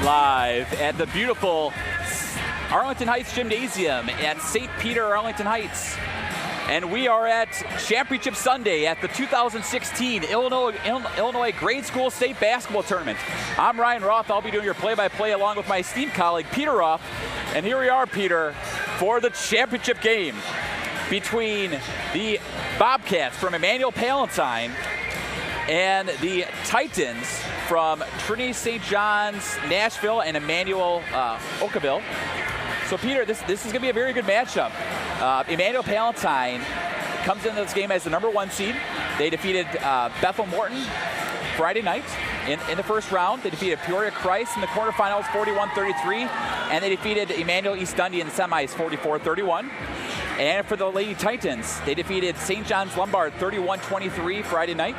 live at the beautiful Arlington Heights Gymnasium at St. Peter, Arlington Heights. And we are at Championship Sunday at the 2016 Illinois Grade School State Basketball Tournament. I'm Ryan Roth. I'll be doing your play-by-play along with my esteemed colleague, Peter Roth. And here we are, Peter, for the championship game between the Bobcats from Immanuel, Palatine and the Titans from Trinity-St.John's, Nashville, and Immanuel, Okawville. So, Peter, this is going to be a very good matchup. Immanuel Palatine comes into this game as the #1 seed. They defeated Bethel Morton Friday night in the first round. They defeated Peoria Christ in the quarterfinals 41-33, and they defeated Immanuel East Dundee in the semis 44-31. And for the Lady Titans, they defeated St. John's Lombard 31-23 Friday night.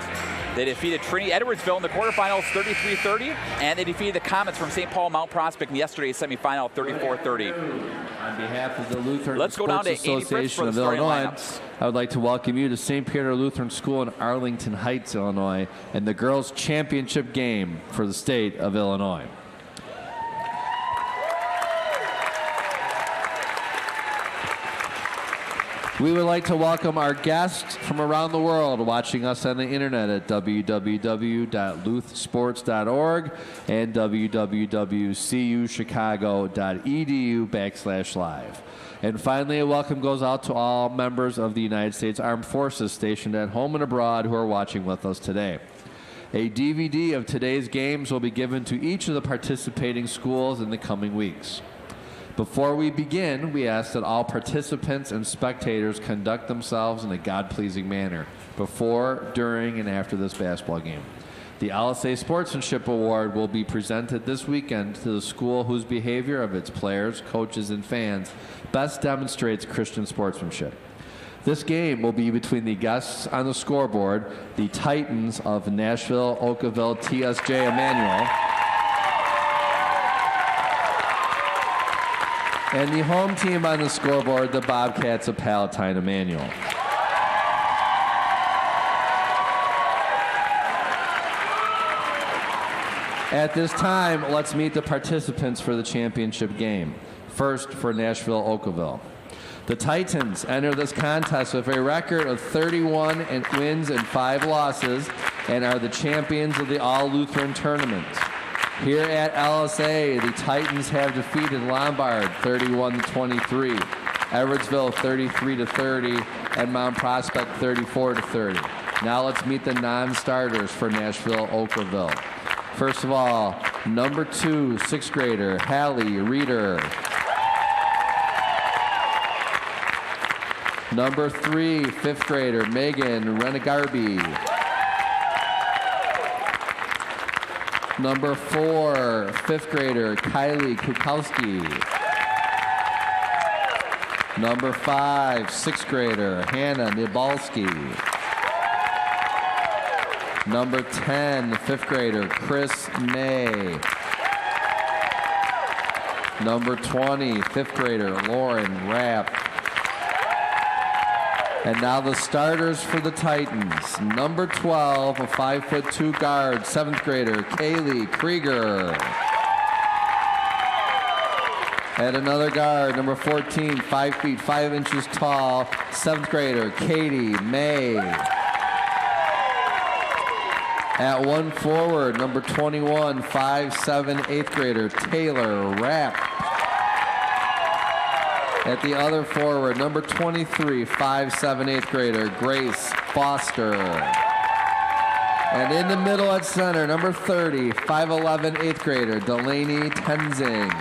They defeated Trinity Edwardsville in the quarterfinals 33-30, and they defeated the Comets from St. Paul Mount Prospect in yesterday's semifinal 34-30. On behalf of the Lutheran Let's go down to Association of Illinois, I would like to welcome you to St. Peter Lutheran School in Arlington Heights, Illinois, and the girls' championship game for the state of Illinois. We would like to welcome our guests from around the world watching us on the internet at www.luthsports.org and www.cuchicago.edu/live. And finally, a welcome goes out to all members of the United States Armed Forces stationed at home and abroad who are watching with us today. A DVD of today's games will be given to each of the participating schools in the coming weeks. Before we begin, we ask that all participants and spectators conduct themselves in a God-pleasing manner before, during, and after this basketball game. The LSA Sportsmanship Award will be presented this weekend to the school whose behavior of its players, coaches, and fans best demonstrates Christian sportsmanship. This game will be between the guests on the scoreboard, the Titans of Nashville, Okawville, TSJ Immanuel, and the home team on the scoreboard, the Bobcats of Palatine Immanuel. At this time, let's meet the participants for the championship game. First, for Nashville Okawville. The Titans enter this contest with a record of 31 wins and 5 losses and are the champions of the All-Lutheran Tournament. Here at LSA, the Titans have defeated Lombard 31-23, Edwardsville 33-30, and Mount Prospect 34-30. Now let's meet the non-starters for Nashville Okawville. First of all, #2, 6th grader, Hallie Reeder. #3, 5th grader, Megan Renegarby. #4, 5th grader, Kylie Kukowski. #5, 6th grader, Hannah Nibalski. #10, 5th grader, Chris May. #20, 5th grader, Lauren Rapp. And now the starters for the Titans. #12, a 5'2" guard, 7th grader, Kaylee Krieger. And another guard, #14, 5 feet 5 inches tall, 7th grader, Katie May. At one forward, #21, 5'7", 8th grader, Taylor Rapp. At the other forward, #23, 5'7", 8th grader, Grace Foster. And in the middle at center, #30, 5'11", 8th grader, Delaney Tenzing.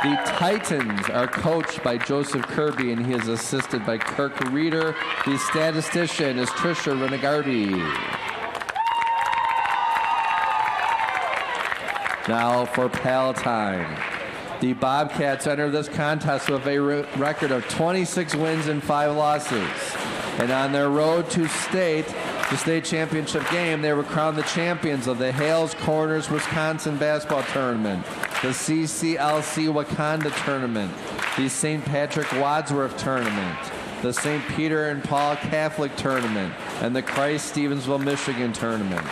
The Titans are coached by Joseph Kirby, and he is assisted by Kirk Reeder. The statistician is Trisha Renegarby. Now for Palatine. The Bobcats enter this contest with a record of 26 wins and 5 losses. And on their road to the state championship game, they were crowned the champions of the Hales Corners Wisconsin Basketball Tournament, the CCLC Wakanda Tournament, the St. Patrick Wadsworth Tournament, the St. Peter and Paul Catholic Tournament, and the Christ Stevensville, Michigan Tournament.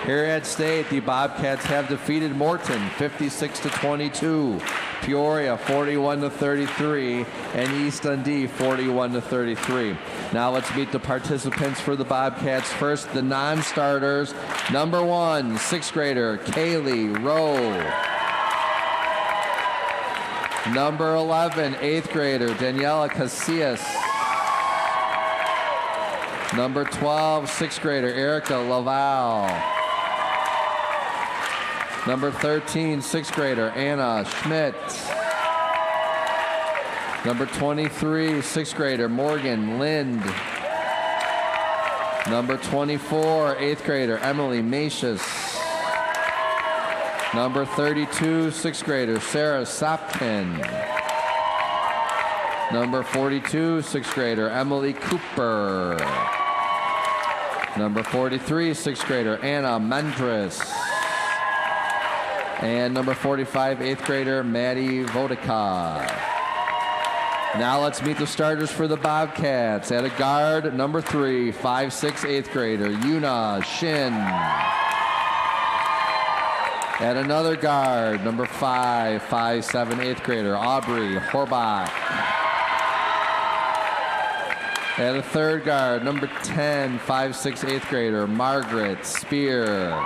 Here at state, the Bobcats have defeated Morton 56-22, Peoria 41-33, and East Dundee 41-33. Now let's meet the participants for the Bobcats. First, the non-starters. Number 1, 6th grader Kaylee Rowe. Number 11, 8th grader Daniela Casillas. Number 12, 6th grader Erica Laval. Number 13, 6th grader Anna Schmidt. Number 23, 6th grader Morgan Lind. Number 24, 8th grader Emily Macius. Number 32, 6th grader Sarah Sopkin. Number 42, 6th grader Emily Cooper. Number 43, 6th grader Anna Mendris. And number 45, 8th grader Maddie Vodika. Now let's meet the starters for the Bobcats. At a guard, number 3, 5'6", 8th grader Yuna Shin. At another guard, number 5'7", 8th grader Aubrey Horbach. At a third guard, number 10, 5'6", 8th grader Margaret Spear.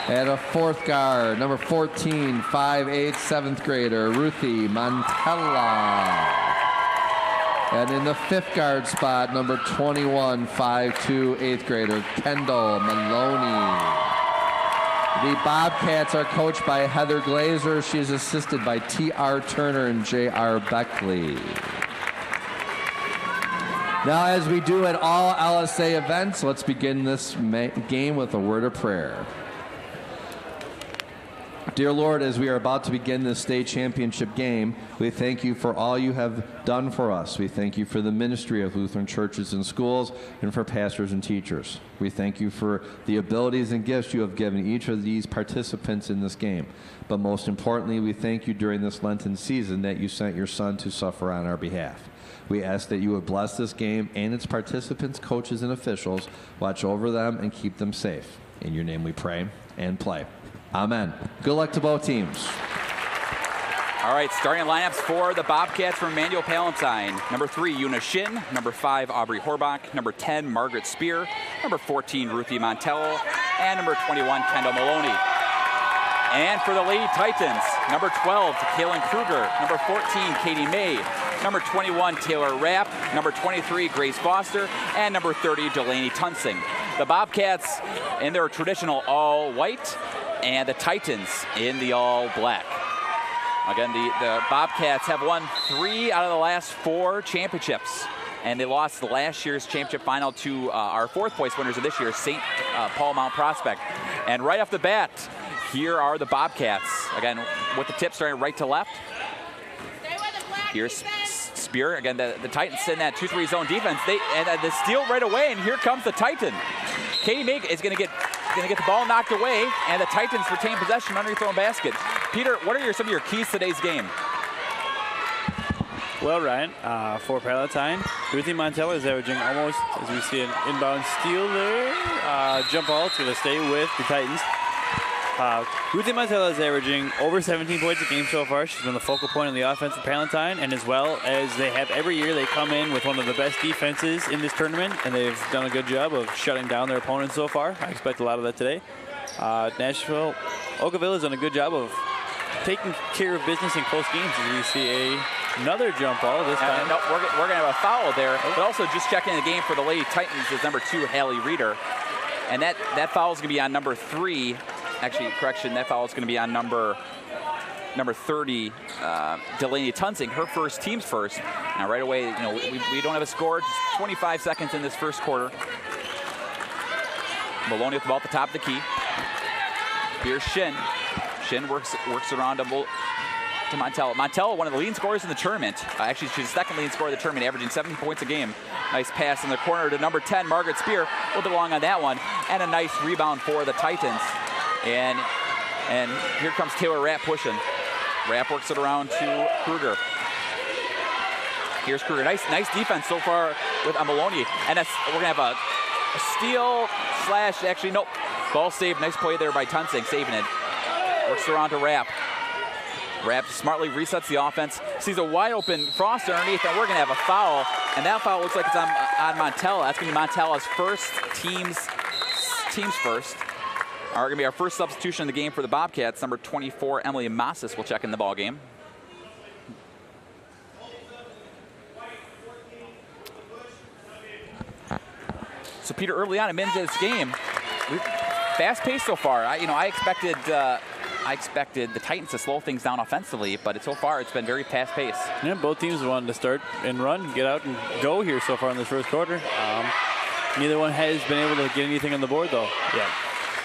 At a fourth guard, number 14, 5'8", 7th grader Ruthie Montella. And in the fifth guard spot, number 21, 5'2", 8th grader Kendall Maloney. The Bobcats are coached by Heather Glazer. She is assisted by T.R. Turner and J.R. Beckley. Now, as we do at all LSA events, let's begin this game with a word of prayer. Dear Lord, as we are about to begin this state championship game, we thank you for all you have done for us. We thank you for the ministry of Lutheran churches and schools and for pastors and teachers. We thank you for the abilities and gifts you have given each of these participants in this game. But most importantly, we thank you during this Lenten season that you sent your Son to suffer on our behalf. We ask that you would bless this game and its participants, coaches, and officials, watch over them, and keep them safe. In your name we pray and play. Amen. Good luck to both teams. All right, starting lineups for the Bobcats from Immanuel Palatine. Number 3, Yuna Shin. Number 5, Aubrey Horbach. Number 10, Margaret Spear. Number 14, Ruthie Montello. And number 21, Kendall Maloney. And for the Lady Titans, number 12, Kaylin Kruger. Number 14, Katie May. Number 21, Taylor Rapp. Number 23, Grace Foster. And number 30, Delaney Tunsing. The Bobcats in their traditional all-white, and the Titans in the all-black. Again, the Bobcats have won 3 out of the last 4 championships, and they lost the last year's championship final to our 4th place winners of this year, St. Paul Mount Prospect. And right off the bat, here are the Bobcats. Again, with the tip starting right to left. Here's Spear. Again, the Titans in that 2-3 zone defense. And the steal right away, and here comes the Titan. Katie May is going to get the ball knocked away, and the Titans retain possession underneath their own basket. Peter, what are some of your keys to today's game? Well, Ryan, for Palatine, Ruthie Montella is averaging almost, as we see, an inbound steal there. Jump ball, it's going to stay with the Titans. Ruthie Montella is averaging over 17 points a game so far. She's been the focal point of the offense for Palatine, and as well as they have every year, they come in with one of the best defenses in this tournament, and they've done a good job of shutting down their opponents so far. I expect a lot of that today. Nashville, Okawville has done a good job of taking care of business in close games, as we see another jump ball this time. No, we're going to have a foul there, but also just checking the game for the Lady Titans is number 2, Hallie Reeder, and that foul is going to be on number 3. Actually, correction, that foul is going to be on number 30, Delaney Tunsing, her first, team's first. Now, right away, we don't have a score. Just 25 seconds in this first quarter. Maloney with the ball at the top of the key. Here's Shin. Shin works around to Montella. Montella, one of the leading scorers in the tournament. Actually, she's the second leading scorer of the tournament, averaging 17 points a game. Nice pass in the corner to number 10, Margaret Spear. A little bit long on that one. And a nice rebound for the Titans. And here comes Taylor Rapp pushing. Rapp works it around to Kruger. Here's Kruger. Nice defense so far with Maloney. And we're going to have A steal slash, actually, nope. Ball saved. Nice play there by Tunsing, saving it. Works around to Rapp. Rapp smartly resets the offense. Sees a wide open Foster underneath, and we're going to have a foul. And that foul looks like it's on Montella. That's going to be Montella's first, team's first. Going to be our first substitution in the game for the Bobcats. Number 24, Emily Massis will check in the ball game. So Peter, early on into this game, fast-paced so far. I expected the Titans to slow things down offensively, but so far it's been very fast-paced. Yeah, both teams wanted to start and run, get out and go here so far in this first quarter. Neither one has been able to get anything on the board though. Yeah.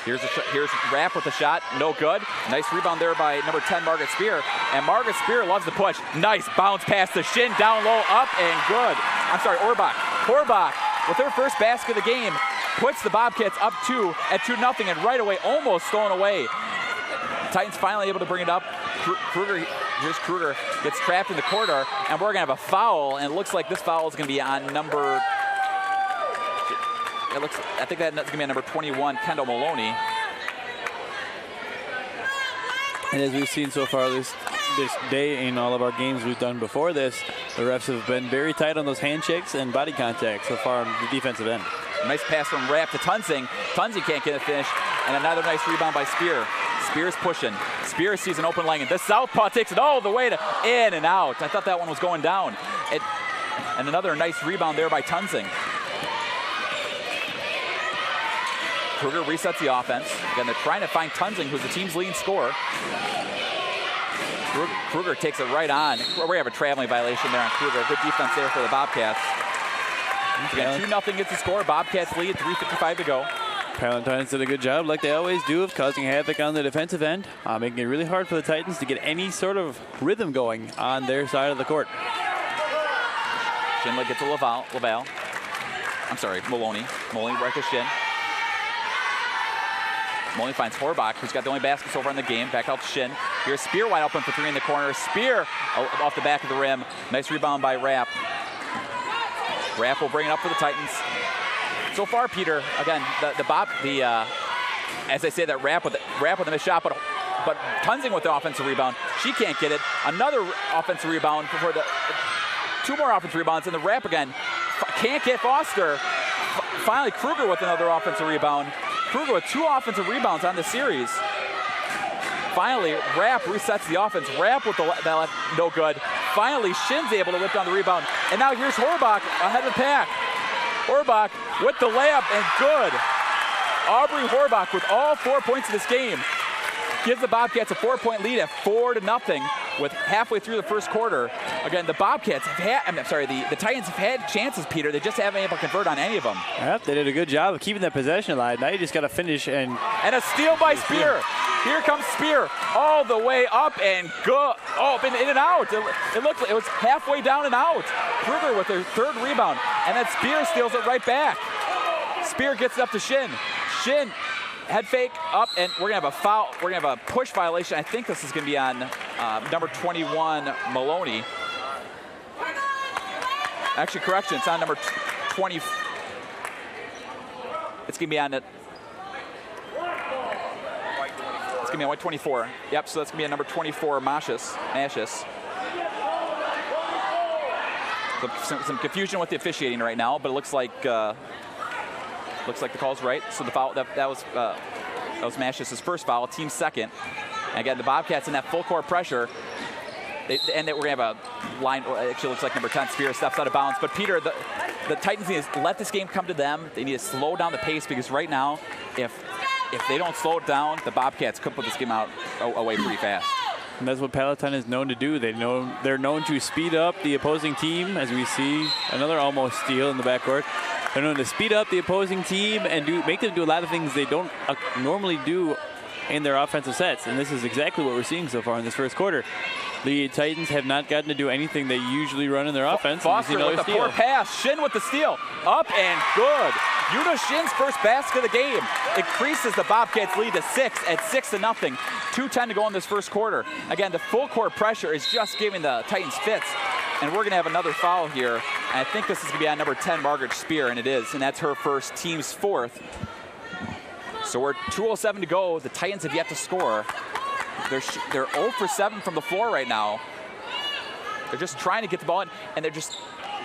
Here's Rapp with a shot, no good. Nice rebound there by number 10, Margaret Spear. And Margaret Spear loves the push. Nice bounce pass to Shin, down low, up, and good. I'm sorry, Orbach. Orbach, with her first basket of the game, puts the Bobcats up at 2-0, and right away almost stolen away. Titans finally able to bring it up. Here's Kruger, gets trapped in the corner, and we're going to have a foul, and it looks like this foul is going to be on number... I think that's going to be on number 21, Kendall Maloney. And as we've seen so far this day in all of our games we've done before this, the refs have been very tight on those handshakes and body contact so far on the defensive end. Nice pass from Rapp to Tunsing. Tunsing can't get it finished, and another nice rebound by Spear. Spear's pushing. Spear sees an open lane. The southpaw takes it all the way to in and out. I thought that one was going down. And another nice rebound there by Tunsing. Kruger resets the offense. Again, they're trying to find Tunsing, who's the team's leading scorer. Kruger takes it right on. We have a traveling violation there on Kruger. Good defense there for the Bobcats. Again, 2-0 gets the score. Bobcats lead, 3:55 to go. Palatine's did a good job, like they always do, of causing havoc on the defensive end, making it really hard for the Titans to get any sort of rhythm going on their side of the court. Schindler gets a Laval. I'm sorry, Maloney. Maloney right to Shin. Maloney finds Horbach, who's got the only basket so far in the game. Back out to Shin. Here's Spear wide open for three in the corner. Spear off the back of the rim. Nice rebound by Rapp. Rapp will bring it up for the Titans. So far, Peter, again, as I say, that Rapp with a missed shot, but Tunsing with the offensive rebound. She can't get it. Another offensive rebound before two more offensive rebounds, and the Rapp again can't get Foster. Finally, Kruger with another offensive rebound. Kruger with 2 offensive rebounds on the series. Finally, Rapp resets the offense. Rapp with the left, no good. Finally, Shin's able to whip down the rebound. And now here's Horbach ahead of the pack. Horbach with the layup, and good. Aubrey Horbach with all 4 points of this game gives the Bobcats a 4-point lead at 4-0 with halfway through the first quarter. Again, the Bobcats have had, the Titans have had chances, Peter. They just haven't been able to convert on any of them. Yep, they did a good job of keeping that possession alive. Now you just got to finish and a steal by Spear. Here comes Spear all the way up and go. Oh, in and out. It looked like it was halfway down and out. Kruger with their 3rd rebound, and then Spear steals it right back. Spear gets it up to Shin. Shin, head fake up, and we're gonna have a foul. We're gonna have a push violation. I think this is gonna be on number 21, Maloney. Actually, correction, it's on number 20. It's gonna be on it. It's gonna be on white 24. Yep, so that's gonna be on number 24, Mascis. Some confusion with the officiating right now, but it looks like the call's right. So the foul that was Mascis' first foul, team's second. And again, the Bobcats in that full court pressure. We're gonna have a line. It actually looks like number 10, Spear, steps out of bounds. But Peter, the Titans need to let this game come to them. They need to slow down the pace, because right now, if they don't slow it down, the Bobcats could put this game away pretty fast. And that's what Palatine is known to do. They're known to speed up the opposing team, as we see another almost steal in the backcourt. They're known to speed up the opposing team and make them do a lot of things they don't normally do in their offensive sets. And this is exactly what we're seeing so far in this first quarter. The Titans have not gotten to do anything they usually run in their offense. Foster with the poor pass. Shin with the steal. Up and good. Yuna Shin's first basket of the game increases the Bobcats' lead to 6 at 6-0. 2:10 to go in this first quarter. Again, the full court pressure is just giving the Titans fits. And we're going to have another foul here. And I think this is going to be on number 10, Margaret Spear, and it is. And that's her first, team's fourth. So we're 2:07 to go. The Titans have yet to score. They're 0 for 7 from the floor right now. They're just trying to get the ball in, and they're just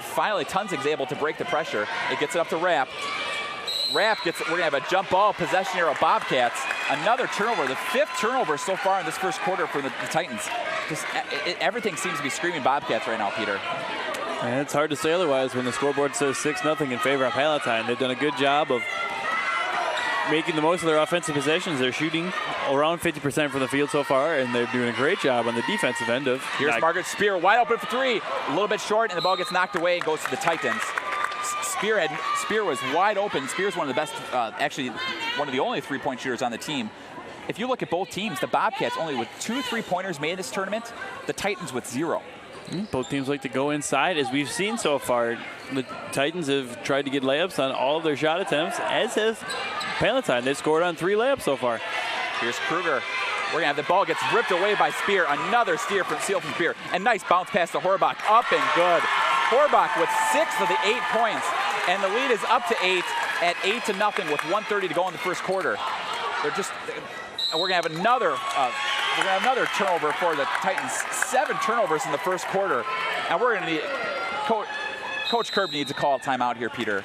finally Tunzig's able to break the pressure. It gets it up to Rapp. Rapp gets it. We're going to have a jump ball possession here of Bobcats. Another turnover, the 5th turnover so far in this first quarter for the Titans. Just everything seems to be screaming Bobcats right now, Peter. And it's hard to say otherwise when the scoreboard says 6-0 in favor of Palatine. They've done a good job of making the most of their offensive possessions. They're shooting around 50% from the field so far, and they're doing a great job on the defensive end of. Here's Margaret Spear, wide open for 3. A little bit short, and the ball gets knocked away and goes to the Titans. Spear was wide open. Spear's one of the best, actually one of the only 3-point shooters on the team. If you look at both teams, the Bobcats only with 2 3-pointers made in this tournament, the Titans with 0. Both teams like to go inside, as we've seen so far. The Titans have tried to get layups on all of their shot attempts, as has Palatine. They've scored on 3 layups so far. Here's Kruger. We're going to have the ball gets ripped away by Spear. Another steal from Spear. And nice bounce pass to Horbach. Up and good. Horbach with 6 of the 8 points. And the lead is up to 8 at 8-0 with 1:30 to go in the first quarter. We're going to have another turnover for the Titans. 7 turnovers in the first quarter. And we're going to need Coach Kirby needs a call timeout here, Peter.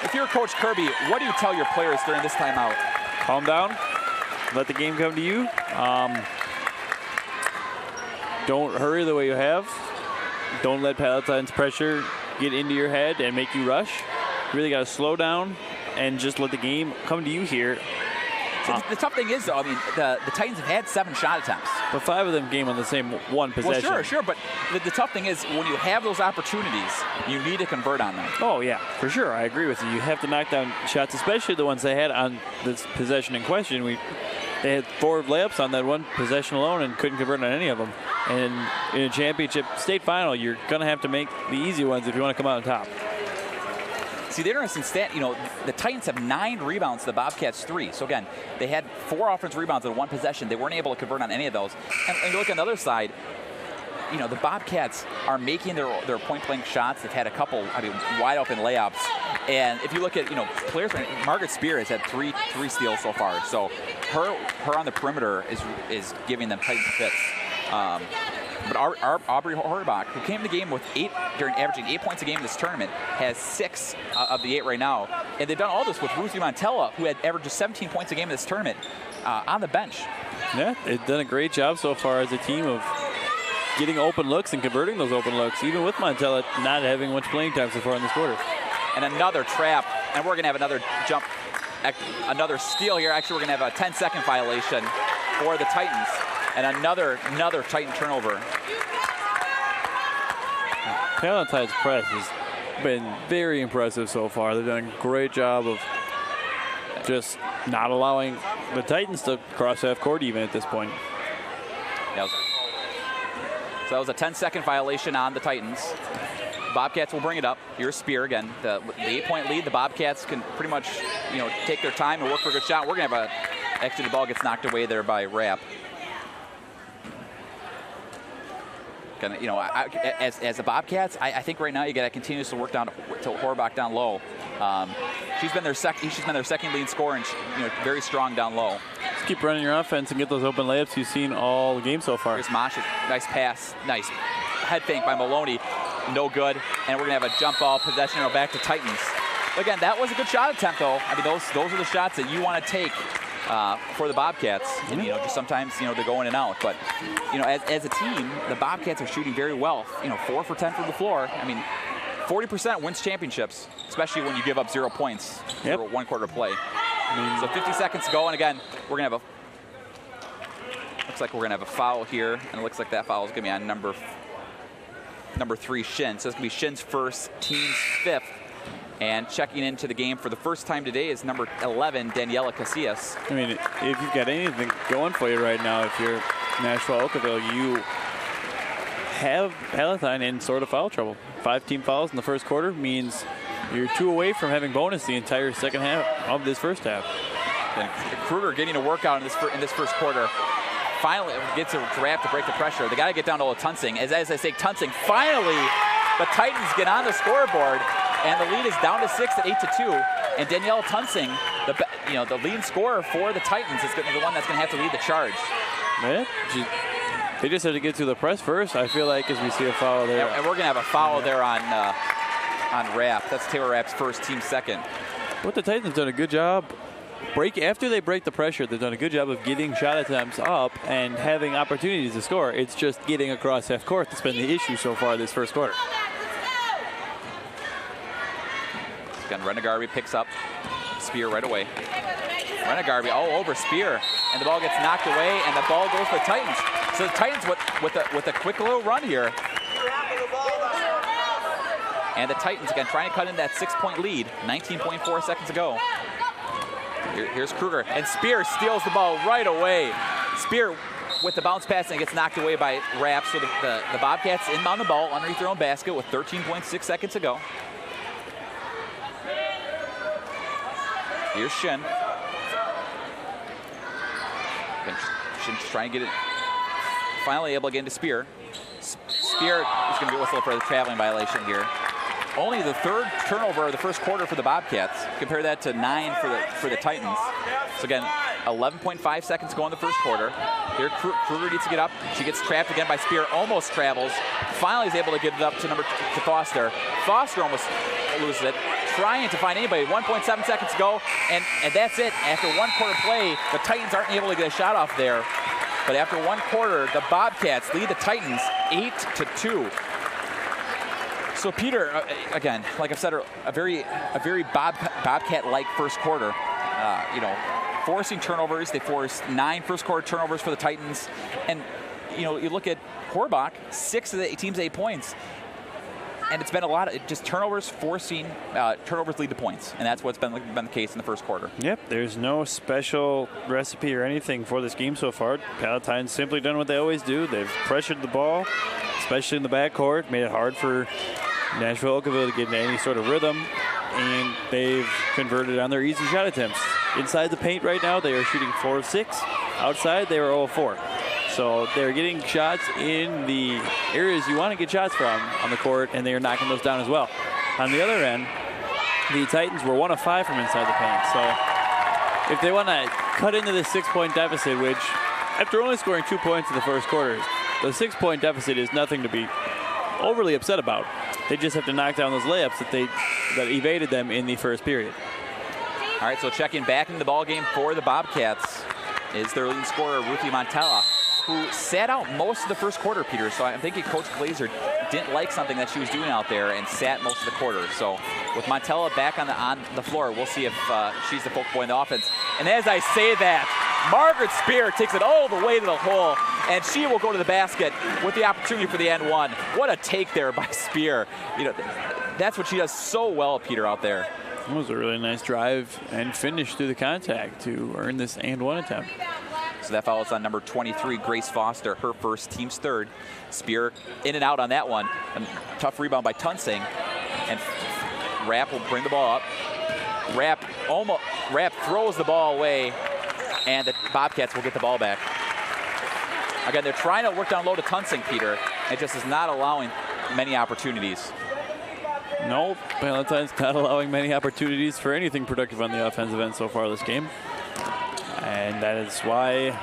If you're Coach Kirby, what do you tell your players during this timeout? Calm down. Let the game come to you. Don't hurry the way you have. Don't let Palatine's pressure get into your head and make you rush. You really got to slow down and just let the game come to you here. So the tough thing is, though, I mean, the Titans have had 7 shot attempts. But 5 of them came on the same one possession. Well, sure. But the tough thing is, when you have those opportunities, you need to convert on them. Oh, yeah, for sure. I agree with you. You have to knock down shots, especially the ones they had on this possession in question. They had 4 layups on that one possession alone and couldn't convert on any of them. And in a championship state final, you're going to have to make the easy ones if you want to come out on top. See, the interesting stat, the Titans have 9 rebounds, the Bobcats 3. So again, they had 4 offensive rebounds in 1 possession. They weren't able to convert on any of those. And you look on the other side, the Bobcats are making their point-blank shots. They've had a couple, wide open layups. And if you look at, players, Margaret Spear has had 3 steals so far. So her on the perimeter is giving them Titan fits. But Aubrey Horbach, who came to the game with averaging 8 points a game in this tournament, has 6 of the 8 right now. And they've done all this with Ruthie Montella, who had averaged just 17 points a game in this tournament, on the bench. Yeah, they've done a great job so far as a team of getting open looks and converting those open looks, even with Montella not having much playing time so far in this quarter. And another trap, and we're going to have another another steal here. Actually, we're going to have a 10-second violation for the Titans. And another Titan turnover. Palatine's press has been very impressive so far. They've done a great job of just not allowing the Titans to cross half court even at this point. So that was a 10-second violation on the Titans. Bobcats will bring it up. Here's Spear again. The 8-point lead. The Bobcats can pretty much, take their time and work for a good shot. We're gonna have actually the ball gets knocked away there by Rapp. As the Bobcats, I think right now you got to continue to work down to Horbach down low. She's been their second lead scorer, and very strong down low. Just keep running your offense and get those open layups you've seen all game so far. Here's Mosh, nice pass, nice head fake by Maloney, no good. And we're gonna have a jump ball possession back to Titans. Again, that was a good shot attempt though. Those are the shots that you want to take for the Bobcats. And, just sometimes, they're going in and out. But, as a team, the Bobcats are shooting very well. 4 for 10 from the floor. 40% wins championships, especially when you give up 0 points for 1 quarter play. So 50 seconds to go. And again, we're going to have looks like we're going to have a foul here. And it looks like that foul is going to be on number 3, Shin. So it's going to be Shin's first, team's 5th. And checking into the game for the first time today is number 11, Daniela Casillas. If you've got anything going for you right now, if you're Nashville, Okawville, you have Palatine in sort of foul trouble. 5 team fouls in the first quarter means you're 2 away from having bonus the entire second half of this first half. And Kruger getting a workout in this first quarter. finally gets a Rapp to break the pressure. They got to get down to Tunsing. As I say, Tunsing, finally, the Titans get on the scoreboard, and the lead is down to 6 at 8-2. And Danielle Tunsing, the leading scorer for the Titans, is the one that's going to have to lead the charge. Yeah, they just have to get to the press first. I feel like as we see a foul there. And we're going to have a foul there on Rapp. That's Taylor Rapp's first, team second. But the Titans have done a good job. After they break the pressure, they've done a good job of getting shot attempts up and having opportunities to score. It's just getting across half court that's been the issue so far this first quarter. Again, Renegarby picks up Spear right away. Renegarby all over Spear, and the ball gets knocked away, and the ball goes for the Titans. So the Titans with a quick little run here. And the Titans again trying to cut in that 6-point lead. 19.4 seconds to go. Here's Kruger, and Spear steals the ball right away. Spear with the bounce pass, and it gets knocked away by Rapp. So the Bobcats inbound the ball underneath their own basket with 13.6 seconds to go. Here's Shin. Shin's trying to get it. Finally able to get into Spear. Spear is going to be whistled for the traveling violation here. Only the third turnover of the first quarter for the Bobcats. Compare that to 9 for the Titans. So again, 11.5 seconds to go in the first quarter. Here Kruger needs to get up. She gets trapped again by Spear. Almost travels. Finally is able to get it up to Foster. Foster almost loses it. Trying to find anybody. 1.7 seconds to go, and that's it. After one quarter play, the Titans aren't able to get a shot off there. But after one quarter, the Bobcats lead the Titans 8-2. So Peter, again, like I've said, a very Bobcat-like first quarter. Forcing turnovers. They forced 9 first quarter turnovers for the Titans, and you look at Horbach, 6 of the team's 8 points. And it's been a lot of just turnovers turnovers lead to points. And that's what's been the case in the first quarter. Yep, there's no special recipe or anything for this game so far. Palatine's simply done what they always do. They've pressured the ball, especially in the backcourt, made it hard for Nashville Okawville to get into any sort of rhythm. And they've converted on their easy shot attempts. Inside the paint right now, they are shooting 4 of 6. Outside, they were 0 of 4. So they're getting shots in the areas you want to get shots from on the court, and they are knocking those down as well. On the other end, the Titans were 1 of 5 from inside the paint. So if they want to cut into this 6-point deficit, which after only scoring 2 points in the first quarter, the 6-point deficit is nothing to be overly upset about. They just have to knock down those layups that evaded them in the first period. All right, so checking back in the ball game for the Bobcats is their leading scorer, Ruthie Montella, who sat out most of the first quarter, Peter. So I'm thinking Coach Glazer didn't like something that she was doing out there and sat most of the quarter. So with Montella back on the floor, we'll see if she's the focal point in the offense. And as I say that, Margaret Spear takes it all the way to the hole, and she will go to the basket with the opportunity for the and one. What a take there by Spear. That's what she does so well, Peter, out there. It was a really nice drive and finish through the contact to earn this and one attempt. So that foul is on number 23, Grace Foster, her first, team's third. Spear in and out on that one. A tough rebound by Tunsing. And Rapp will bring the ball up. Rapp throws the ball away, and the Bobcats will get the ball back. Again, they're trying to work down low to Tunsing, Peter. It just is not allowing many opportunities. No, Palatine's not allowing many opportunities for anything productive on the offensive end so far this game. And that is why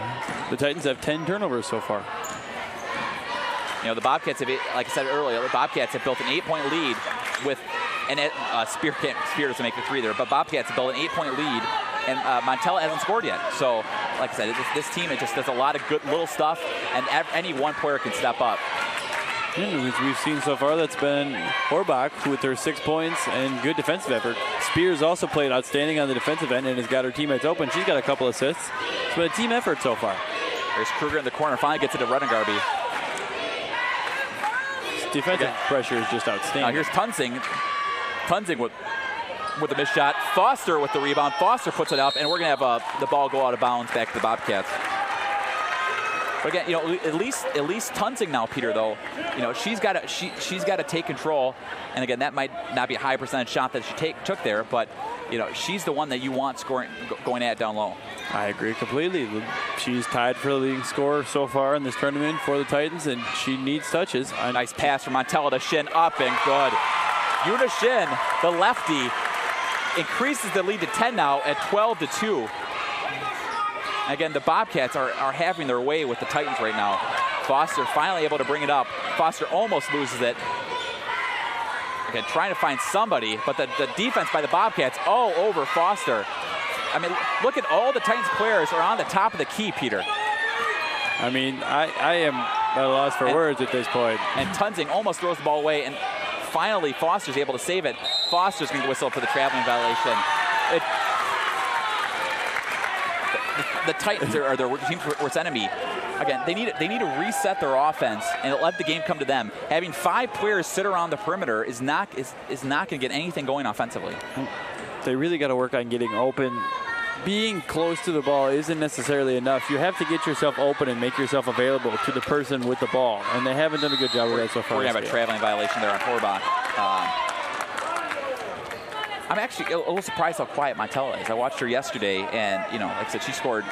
the Titans have 10 turnovers so far. The Bobcats have, like I said earlier, the Bobcats have built an 8-point lead with, and Spear doesn't make the three there, but Bobcats have built an 8-point lead, and Montella hasn't scored yet. So, like I said, this team, it just does a lot of good little stuff, and any one player can step up. As we've seen so far, that's been Horbach with her 6 points and good defensive effort. Spears also played outstanding on the defensive end and has got her teammates open. She's got a couple assists. It's been a team effort so far. There's Kruger in the corner. Finally gets it to Renegarby. Defensive pressure is just outstanding. Now here's Tunsing. Tunsing with the missed shot. Foster with the rebound. Foster puts it up, and we're going to have the ball go out of bounds back to the Bobcats. But again, at least Tunzing now, Peter, though, she's got to take control. And again, that might not be a high percentage shot that she took there, but she's the one that you want scoring, going at down low. I agree completely. She's tied for the leading scorer so far in this tournament for the Titans, and she needs touches. Nice pass from Montella to Shin, up and good. Yuna Shin, the lefty, increases the lead to 10 now at 12-2. Again, the Bobcats are having their way with the Titans right now. Foster finally able to bring it up. Foster almost loses it. Again, trying to find somebody, but the defense by the Bobcats all over Foster. I mean, look at all the Titans players are on the top of the key, Peter. I mean, I am at a loss for words at this point. And Tunzing almost throws the ball away, and finally Foster's able to save it. Foster's going to whistle for the traveling violation. The Titans are their team's worst enemy. Again, they need to reset their offense and let the game come to them. Having 5 players sit around the perimeter is not going to get anything going offensively. They really got to work on getting open. Being close to the ball isn't necessarily enough. You have to get yourself open and make yourself available to the person with the ball, and they haven't done a good job of that so far. We're going to have a traveling violation there on Horbach. I'm actually a little surprised how quiet Montella is. I watched her yesterday, and like I said, she scored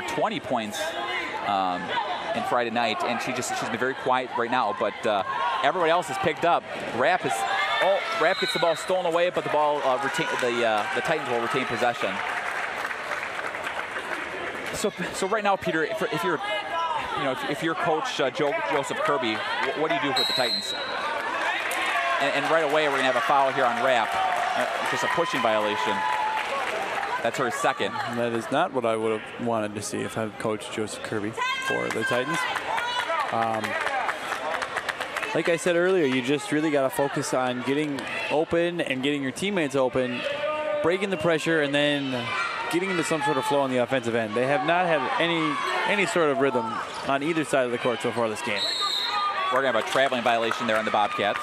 20 points in Friday night, and she's been very quiet right now. But everybody else has picked up. Rapp gets the ball stolen away, but the ball the Titans will retain possession. So right now, Peter, if you're Coach Joseph Kirby, what do you do with the Titans? And right away, we're going to have a foul here on Rapp. Just a pushing violation. That's her second. And that is not what I would have wanted to see if I coached Joseph Kirby for the Titans. Like I said earlier, you just really got to focus on getting open and getting your teammates open, breaking the pressure, and then getting into some sort of flow on the offensive end. They have not had any sort of rhythm on either side of the court so far this game. We're going to have a traveling violation there on the Bobcats.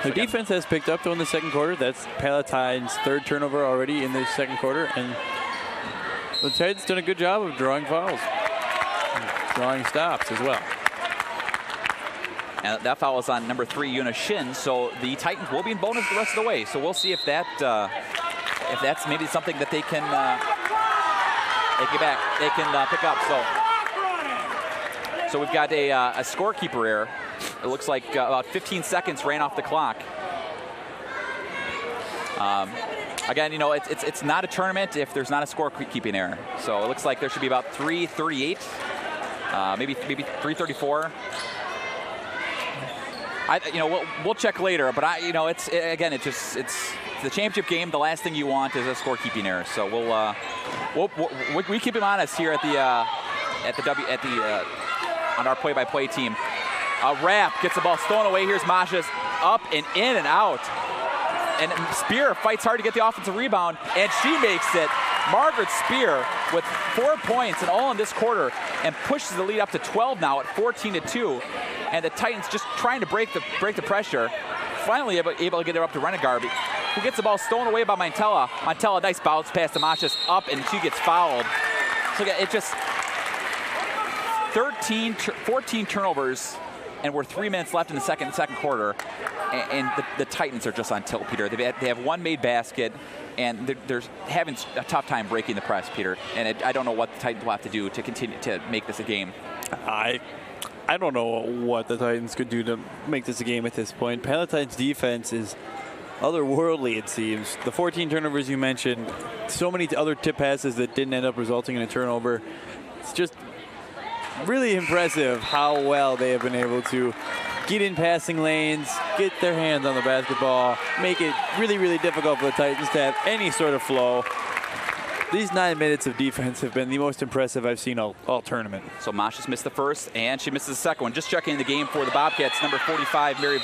The defense has picked up, though, in the second quarter. That's Palatine's 3rd turnover already in the second quarter. And the Titans done a good job of drawing fouls, drawing stops as well. And that foul is on number 3, Yuna Shin. So the Titans will be in bonus the rest of the way. So we'll see if that's maybe something that they can pick up. So we've got a scorekeeper error. It looks like about 15 seconds ran off the clock. Again, it's not a tournament if there's not a scorekeeping error. So it looks like there should be about 3:38, maybe 3:34. We'll check later, but it's the championship game. The last thing you want is a scorekeeping error. So we keep him honest here on our play-by-play team. Rapp gets the ball stolen away. Here's Masha's up and in and out. And Spear fights hard to get the offensive rebound, and she makes it. Margaret Spear with 4 points and all in this quarter, and pushes the lead up to 12 now at 14-2. And the Titans just trying to break the pressure. Finally able to get it up to Renegar, who gets the ball stolen away by Montella. Montella, nice bounce pass to Masha's up, and she gets fouled. So it just 14 turnovers. And we're 3 minutes left in the second quarter, and the Titans are just on tilt, Peter. They have one made basket, and they're having a tough time breaking the press, Peter. And I don't know what the Titans will have to do to continue to make this a game. I don't know what the Titans could do to make this a game at this point. Palatine's defense is otherworldly, it seems. The 14 turnovers you mentioned, so many other tip passes that didn't end up resulting in a turnover. It's just really impressive how well they have been able to get in passing lanes, get their hands on the basketball, make it really, really difficult for the Titans to have any sort of flow. These 9 minutes of defense have been the most impressive I've seen all tournament. So Masha's missed the first, and she misses the second one. Just checking the game for the Bobcats, number 45, Mary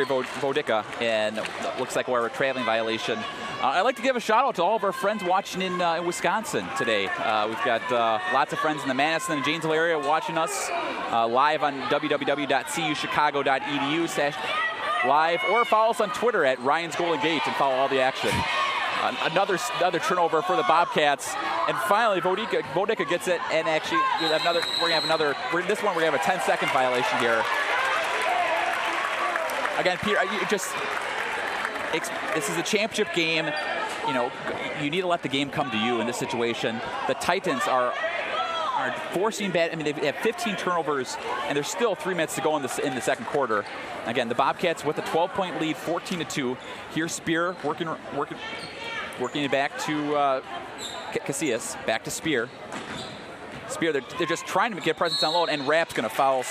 Vodica, and looks like we're a traveling violation. I'd like to give a shout out to all of our friends watching in Wisconsin today. We've got lots of friends in the Madison and Janesville area watching us live on www.cuchicago.edu/live, or follow us on Twitter at Ryan's Golden Gate and follow all the action. Another turnover for the Bobcats, And finally, Bodica gets it, and actually, we're gonna have another. This one, we're gonna have a 10-second violation here. Again, Peter, this is a championship game. You know, you need to let the game come to you in this situation. The Titans are forcing bad. I mean, they have 15 turnovers, and there's still 3 minutes to go in the second quarter. Again, the Bobcats with a 12-point lead, 14-2. Here's Spear working it back to Casillas, back to Spear. Spear, they're just trying to get presence on load, and Rapp's going to foul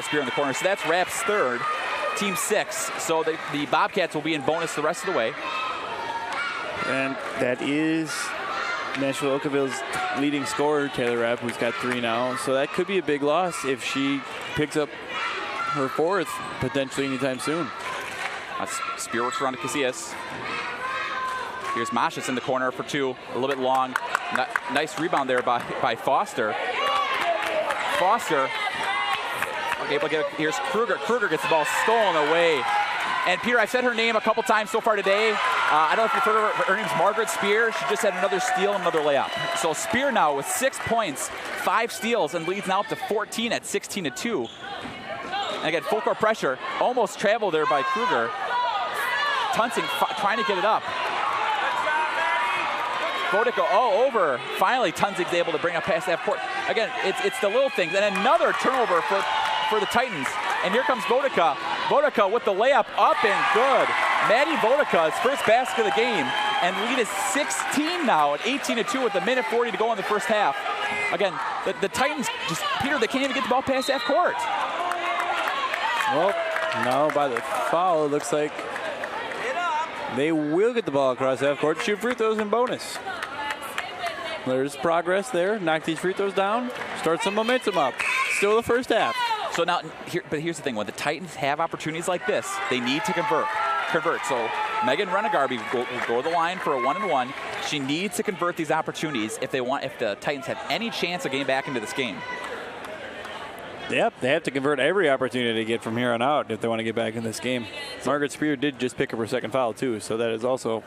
Spear in the corner. So that's Rapp's third, team 6. So the Bobcats will be in bonus the rest of the way. And that is Nashville Okawville's leading scorer, Taylor Rapp, who's got 3 now. So that could be a big loss if she picks up her 4th potentially anytime soon. Spear works around to Casillas. Here's Mashis in the corner for 2, a little bit long. Nice rebound there by Foster. Foster able to get it. Here's Kruger. Kruger gets the ball stolen away. And Peter, I've said her name a couple times so far today. I don't know if you've heard of her. Her name's Margaret Spear. She just had another steal and another layup. So Spear now with 6 points, 5 steals, and leads now up to 14 at 16-2. And again, full court pressure. Almost traveled there by Kruger. Tunsing trying to get it up. Bodica all over. Finally, Tunsing's able to bring up past half court. Again, it's the little things. And another turnover for the Titans. And here comes Bodica. Bodica with the layup up and good. Maddie Bodica's first basket of the game. And lead is 16 now at 18-2 with a minute 40 to go in the first half. Again, the Titans Peter, they can't even get the ball past half court. Well, now by the foul, it looks like they will get the ball across half court, shoot free throws in bonus. There's progress there. Knock these free throws down. Start some momentum up. Still the first half. So now, but here's the thing: when the Titans have opportunities like this, they need to convert. So Megan Renegarby will go to the line for a 1-and-1. She needs to convert these opportunities if the Titans have any chance of getting back into this game. Yep, they have to convert every opportunity to get from here on out if they want to get back in this game. Margaret Spear did just pick up her second foul too, so that is also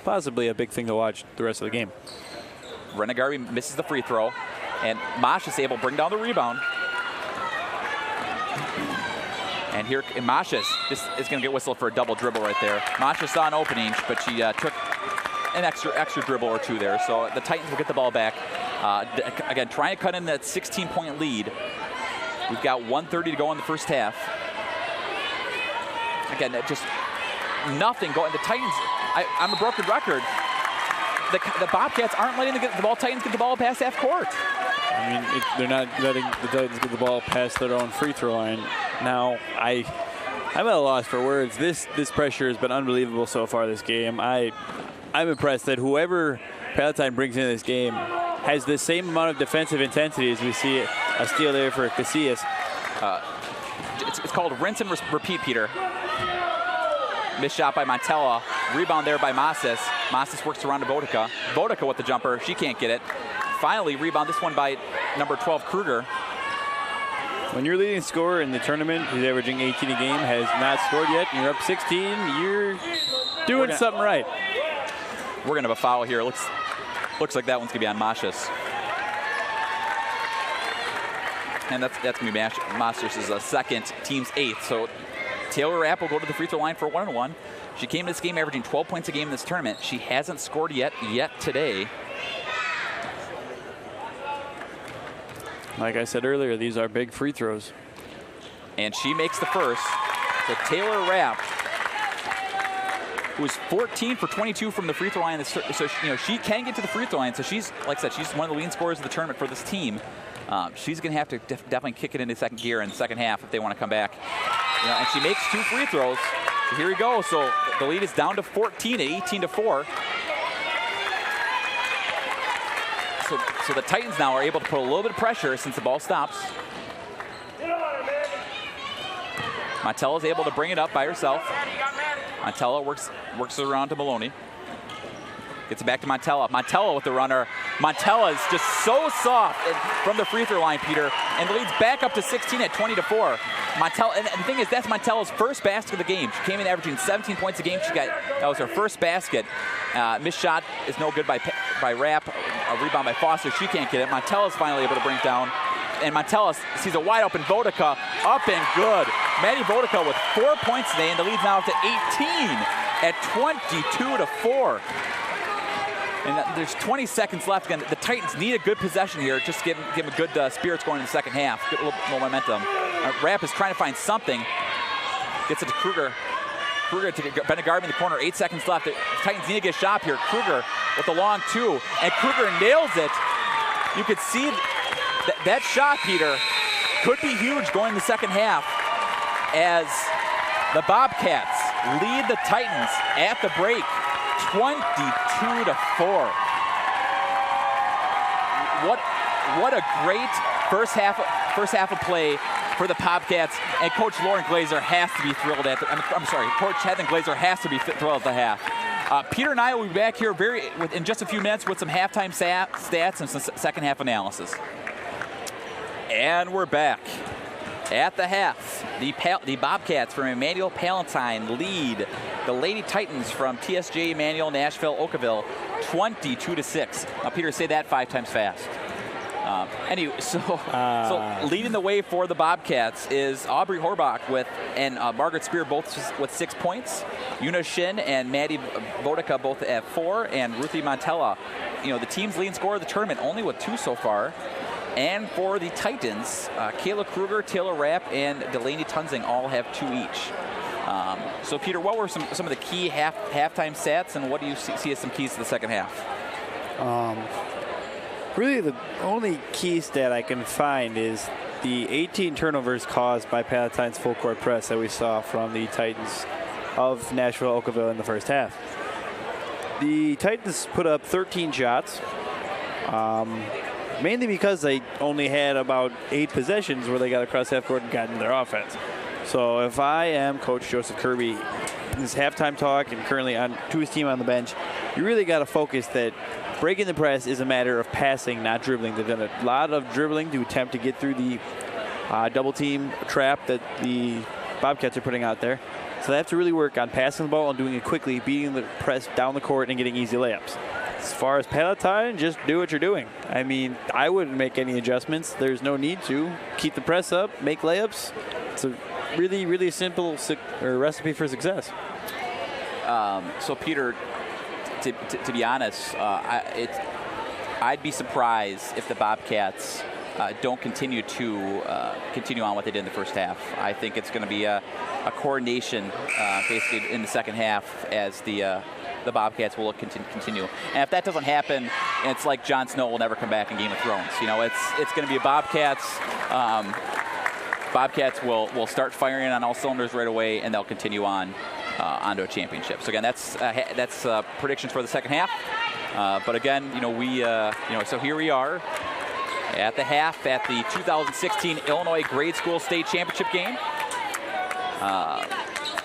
possibly a big thing to watch the rest of the game. Renegarby misses the free throw, and Mosh is able to bring down the rebound. And here, Mashis is going to get whistled for a double dribble right there. Mashis saw an opening, but she took an extra dribble or 2 there. So the Titans will get the ball back. Again, trying to cut in that 16-point lead. We've got 1:30 to go in the first half. Again, just nothing going. The Titans, I'm a broken record. The Bobcats aren't letting the Titans get the ball past half court. I mean, they're not letting the Titans get the ball past their own free throw line. Now, I'm at a loss for words. This pressure has been unbelievable so far this game. I'm impressed that whoever Palatine brings into this game has the same amount of defensive intensity as we see a steal there for Casillas. It's called rinse and repeat, Peter. Missed shot by Montella. Rebound there by Massis. Massis works around to Bodica. Bodica with the jumper. She can't get it. Finally, rebound this one by number 12, Kruger. When your leading scorer in the tournament, who's averaging 18 a game, has not scored yet, and you're up 16, you're doing something right. We're going to have a foul here. Looks like that one's going to be on Mashis. And that's going to be Mashis' second, team's 8th. So Taylor Rapp will go to the free throw line for a 1-and-1. She came to this game averaging 12 points a game in this tournament. She hasn't scored yet today. Like I said earlier, these are big free throws. And she makes the first. So Taylor Rapp, who's 14 for 22 from the free throw line. So she can get to the free throw line. So she's, like I said, she's one of the leading scorers of the tournament for this team. She's going to have to definitely kick it into second gear in the second half if they want to come back. And she makes 2 free throws. So here we go. So the lead is down to 14 at 18-4. So the Titans now are able to put a little bit of pressure since the ball stops. Montella is able to bring it up by herself. Montella works around to Maloney. Gets it back to Montella. Montella with the runner. Montella is just so soft from the free throw line, Peter, and the lead's back up to 16 at 20-4. Montella, and the thing is, that's Montella's first basket of the game. She came in averaging 17 points a game. That was her first basket. Missed shot is no good by Rapp. a rebound by Foster. She can't get it. Montella's finally able to bring it down. And Montella sees a wide open Vodika, up and good. Maddie Vodika with 4 points today, and the lead's now up to 18 at 22-4. And there's 20 seconds left. Again, the Titans need a good possession here. Just give them a good spirits going in the second half. Get a little more momentum. Rapp is trying to find something. Gets it to Kruger. Kruger to Benegarbi in the corner. 8 seconds left. The Titans need to get a shot here. Kruger with the long two, and Kruger nails it. You could see that shot, Peter, could be huge going in the second half as the Bobcats lead the Titans at the break 22-4. What a great first half of play for the Bobcats, and Coach Lauren Glazer has to be thrilled at Coach Heather Glazer has to be thrilled at the half. Peter and I will be back here in just a few minutes with some halftime stats and some second half analysis. And we're back. At the half, the Bobcats from Immanuel Palatine lead the Lady Titans from TSJ Immanuel Nashville Okawville 22-6. Now, Peter, say that 5 times fast. Anyway, so leading the way for the Bobcats is Aubrey Horbach and Margaret Spear both with 6 points. Una Shin and Maddie Vodika both at 4, and Ruthie Montella, the team's leading scorer of the tournament, only with 2 so far. And for the Titans, Kayla Kruger, Taylor Rapp, and Delaney Tunzing all have 2 each. So, Peter, what were some of the key halftime stats, and what do you see as some keys to the second half? Really, the only key stat I can find is the 18 turnovers caused by Palatine's full court press that we saw from the Titans of Nashville Okawville in the first half. The Titans put up 13 shots. Mainly because they only had about 8 possessions where they got across half court and got into their offense. So if I am Coach Joseph Kirby, in this halftime talk and currently to his team on the bench, you really got to focus that breaking the press is a matter of passing, not dribbling. They've done a lot of dribbling to attempt to get through the double team trap that the Bobcats are putting out there. So they have to really work on passing the ball and doing it quickly, beating the press down the court and getting easy layups. As far as Palatine, just do what you're doing. I mean, I wouldn't make any adjustments. There's no need to. Keep the press up, make layups. It's a really, really simple recipe for success. So, Peter, to be honest, I'd be surprised if the Bobcats don't continue on what they did in the first half. I think it's going to be a coordination basically in the second half as the Bobcats will continue. And if that doesn't happen, it's like Jon Snow will never come back in Game of Thrones. It's going to be a Bobcats. Bobcats will start firing on all cylinders right away, and they'll continue on onto a championship. So again, that's predictions for the second half. But again, so here we are at the half at the 2016 Illinois Grade School State Championship game.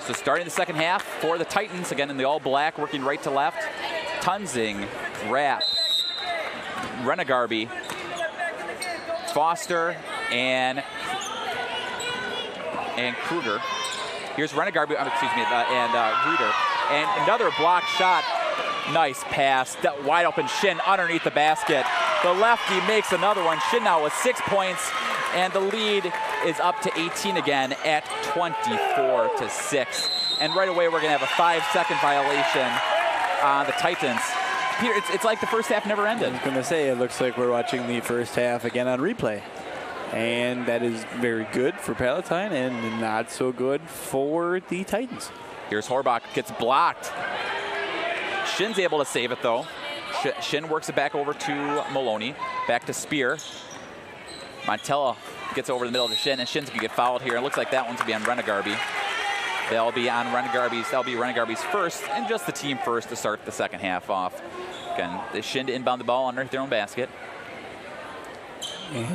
So starting the second half for the Titans, again in the all-black, working right to left. Tunzing, Rapp, Renegarby, Foster, and Kruger. Here's Renegarby, and Reeder. And another block shot. Nice pass. That wide open Shin underneath the basket. The lefty makes another one. Shin now with 6 points. And the lead is up to 18 again at 24-6. And right away, we're going to have a 5-second violation on the Titans. Peter, it's like the first half never ended. I was going to say, it looks like we're watching the first half again on replay. And that is very good for Palatine and not so good for the Titans. Here's Horbach, gets blocked. Shin's able to save it, though. Shin works it back over to Maloney. Back to Spear. Montella gets over the middle of Shin, and Shin's going to get fouled here. It looks like that one's going to be on Renegarby. That'll be Renegarby's first, and just the team first to start the second half off. Again, the Shin to inbound the ball underneath their own basket.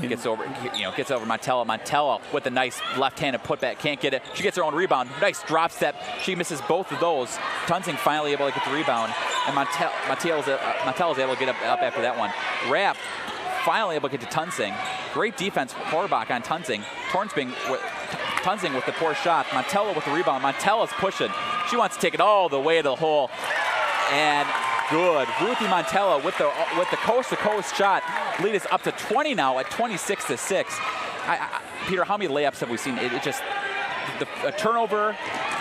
Gets over Montella. Montella with a nice left-handed putback. Can't get it. She gets her own rebound. Nice drop step. She misses both of those. Tunzing finally able to get the rebound. And Montella's able to get up after that one. Rapp finally able to get to Tunzing. Great defense. Horbach on Tunzing. Tunzing with the poor shot. Montella with the rebound. Montella's pushing. She wants to take it all the way to the hole. And good. Ruthie Montella with the coast-to-coast shot. Lead is up to 20 now at 26-6. Peter, how many layups have we seen? It just a turnover,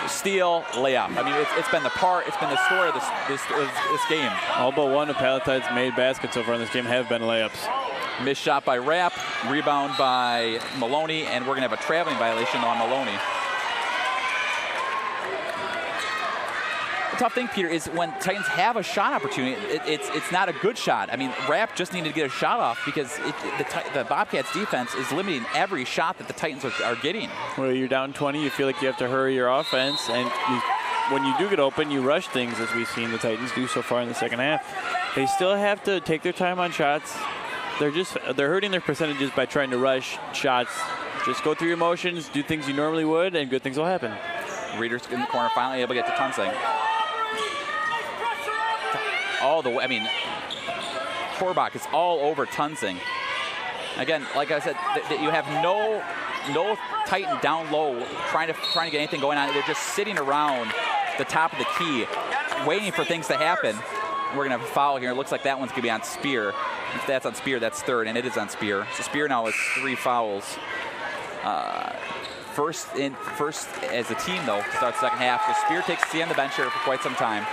steal, layup. I mean, it's been the story of this game. All but one of Palatine's made baskets so far in this game have been layups. Missed shot by Rapp, rebound by Maloney, and we're gonna have a traveling violation on Maloney. The tough thing, Peter, is when Titans have a shot opportunity, it's not a good shot. I mean, Rapp just needed to get a shot off because the Bobcats defense is limiting every shot that the Titans are getting. Well, you're down 20, you feel like you have to hurry your offense, and when you do get open, you rush things, as we've seen the Titans do so far in the second half. They still have to take their time on shots. They're hurting their percentages by trying to rush shots. Just go through your motions, do things you normally would, and good things will happen. Reeders in the corner, finally able to get to Tunsing. All the way, I mean, Korbach is all over Tunsing. Again, like I said, you have no Titan down low trying to get anything going on. They're just sitting around the top of the key, waiting for things to happen. We're gonna have a foul here. It looks like that one's gonna be on Spear. If that's on Spear, that's third, and it is on Spear. So Spear now has 3 fouls. First as a team though to start the second half. So Spear takes a seat on the bench here for quite some time.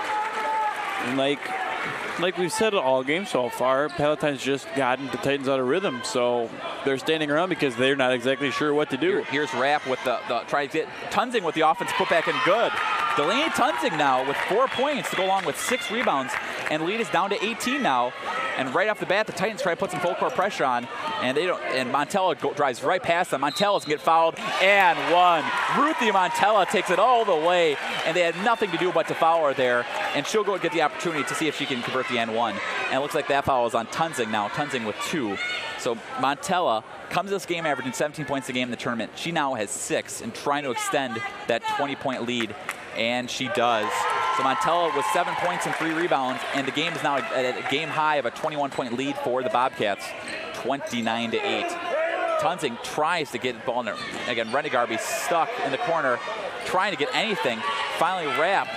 And like we've said all game so far, Palatine's just gotten the Titans out of rhythm, so they're standing around because they're not exactly sure what to do. Here's Rapp with the try to get Tunsing with the offense put back in good. Delaney Tunsing now with 4 points to go along with 6 rebounds, and lead is down to 18 now. And right off the bat, the Titans try to put some full court pressure on, and they don't. And Montella drives right past them. Montella's gonna get fouled and one. Ruthie Montella takes it all the way, and they had nothing to do but to foul her there. And she'll go get the opportunity to see if she can convert the N1. And it looks like that foul is on Tunsing now. Tunsing with 2. So Montella comes to this game averaging 17 points a game in the tournament. She now has 6 and trying to extend that 20-point lead. And she does. So Montella with 7 points and 3 rebounds, and the game is now at a game high of a 21-point lead for the Bobcats, 29-8. Tunsing tries to get the ball in there. Again, Renegarby stuck in the corner, trying to get anything. Finally, Rapp.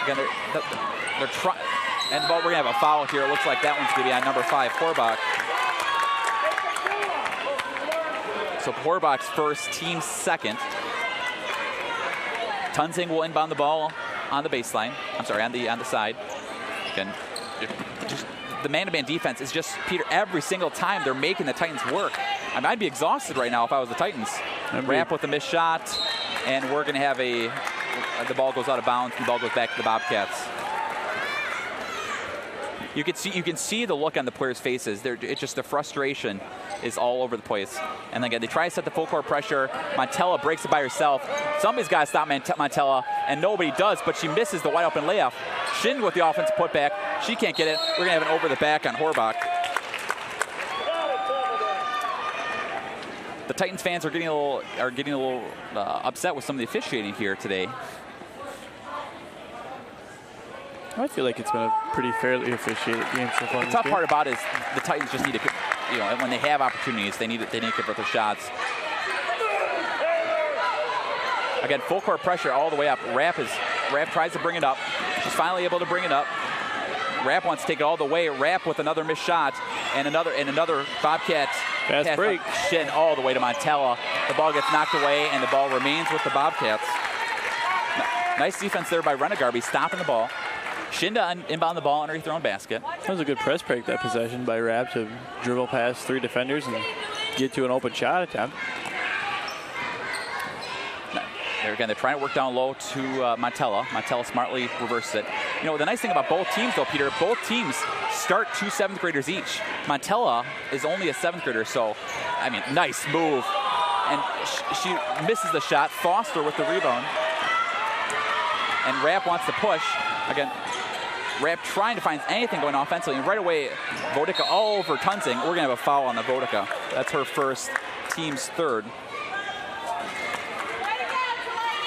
Again, they're trying, and we're gonna have a foul here. It looks like that one's gonna be on number 5, Korbach. So Korbach's first, team second. Tunsing will inbound the ball on the baseline. I'm sorry, on the side. Again, just the man-to-man defense is just, Peter, every single time they're making the Titans work. I mean, I'd be exhausted right now if I was the Titans. Rapp with a missed shot, and we're going to have the ball goes out of bounds, and the ball goes back to the Bobcats. You can see the look on the players' faces. It's just the frustration is all over the place. And again, they try to set the full court pressure. Montella breaks it by herself. Somebody's got to stop Montella, and nobody does, but she misses the wide open layup. Shin with the offensive putback. She can't get it. We're gonna have an over the back on Korbach. The Titans fans are getting a little upset with some of the officiating here today. I feel like it's been a pretty fairly officiated game so far. The tough part about it is the Titans just need to, when they have opportunities, they need to convert their shots. Again, full court pressure all the way up. Rapp tries to bring it up. She's finally able to bring it up. Rapp wants to take it all the way. Rapp with another missed shot and another Bobcat fast break. Shin all the way to Montella. The ball gets knocked away, and the ball remains with the Bobcats. Nice defense there by Renegarby, stopping the ball. Shinda inbound the ball underneath their own basket. That was a good press break, that possession by Rapp to dribble past 3 defenders and get to an open shot attempt. There again, they're trying to work down low to Montella. Montella smartly reverses it. The nice thing about both teams, though, Peter, both teams start 2 7th graders each. Montella is only a 7th grader, so, I mean, nice move. And she misses the shot. Foster with the rebound. And Rapp wants to push. Again, Rapp trying to find anything going offensively. And right away, Vodica all over Tunsing. We're going to have a foul on the Vodica. That's her first, team's third.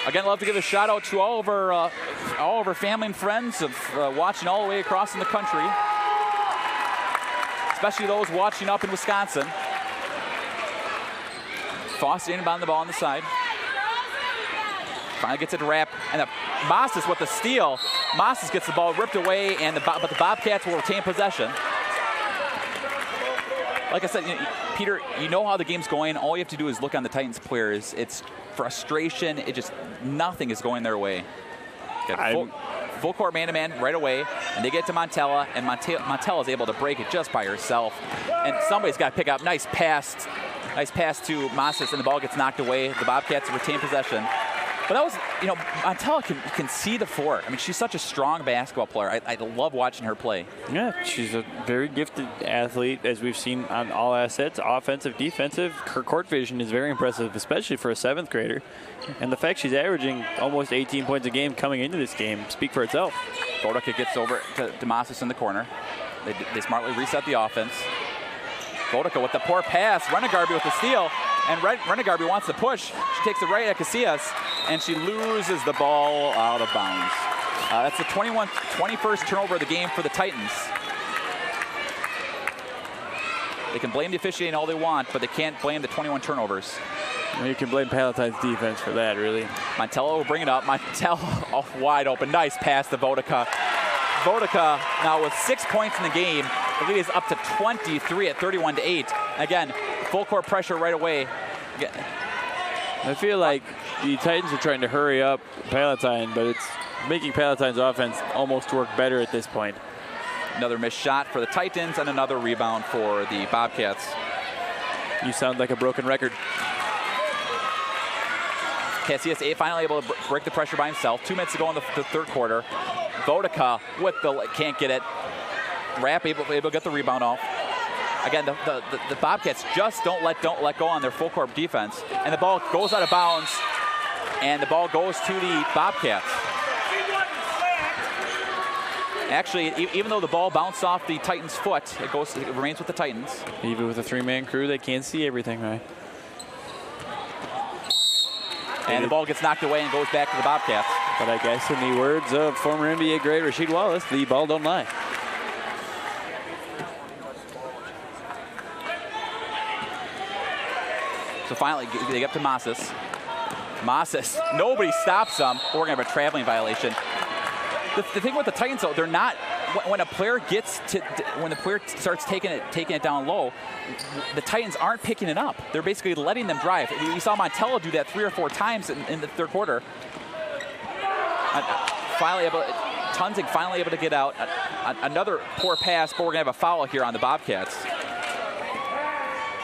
Again, love to give a shout out to all of our family and friends of watching all the way across in the country, especially those watching up in Wisconsin. Foster inbound the ball on the side. Finally gets it to wrap, and Massis with the steal. Massis gets the ball ripped away, and but the Bobcats will retain possession. Like I said, Peter, you know how the game's going. All you have to do is look on the Titans players. It's frustration. Nothing is going their way. Full court man-to-man right away, and they get to Montella, and Montella is able to break it just by herself. And somebody's got to pick up. Nice pass to Massis, and the ball gets knocked away. The Bobcats retain possession. But that was, Montella can see the floor. I mean, she's such a strong basketball player. I love watching her play. Yeah, she's a very gifted athlete, as we've seen on all assets, offensive, defensive. Her court vision is very impressive, especially for a 7th grader. And the fact she's averaging almost 18 points a game coming into this game speak for itself. Bodica gets over to Massis in the corner. They smartly reset the offense. Bodica with the poor pass. Renegarby with the steal. And Renegarby wants to push. She takes it right at Casillas, and she loses the ball out of bounds. That's the 21st turnover of the game for the Titans. They can blame the officiating all they want, but they can't blame the 21 turnovers. Well, you can blame Palatine's defense for that, really. Montella will bring it up. Montella off wide open. Nice pass to Bodica. Bodica now with 6 points in the game. The lead is up to 23 at 31-8. Again, full court pressure right away. I feel like the Titans are trying to hurry up Palatine, but it's making Palatine's offense almost work better at this point. Another missed shot for the Titans and another rebound for the Bobcats. You sound like a broken record. Casillas finally able to break the pressure by himself. 2 minutes to go in the 3rd quarter. Bodica with can't get it. Rapp able to get the rebound off. Again, the Bobcats just don't let go on their full court defense, and the ball goes out of bounds, and the ball goes to the Bobcats. Actually, even though the ball bounced off the Titans' foot, it remains with the Titans. Even with a 3-man crew, they can't see everything, right? And the ball gets knocked away and goes back to the Bobcats. But I guess in the words of former NBA great Rasheed Wallace, the ball don't lie. So finally, they get up to Massis. Massis, nobody stops them. We're going to have a traveling violation. The thing with the Titans, though, they're not. When a player when the player starts taking it down low, the Titans aren't picking it up. They're basically letting them drive. We saw Montella do that 3 or 4 times in the 3rd quarter. Tunzing finally able to get out. Another poor pass, but we're going to have a foul here on the Bobcats.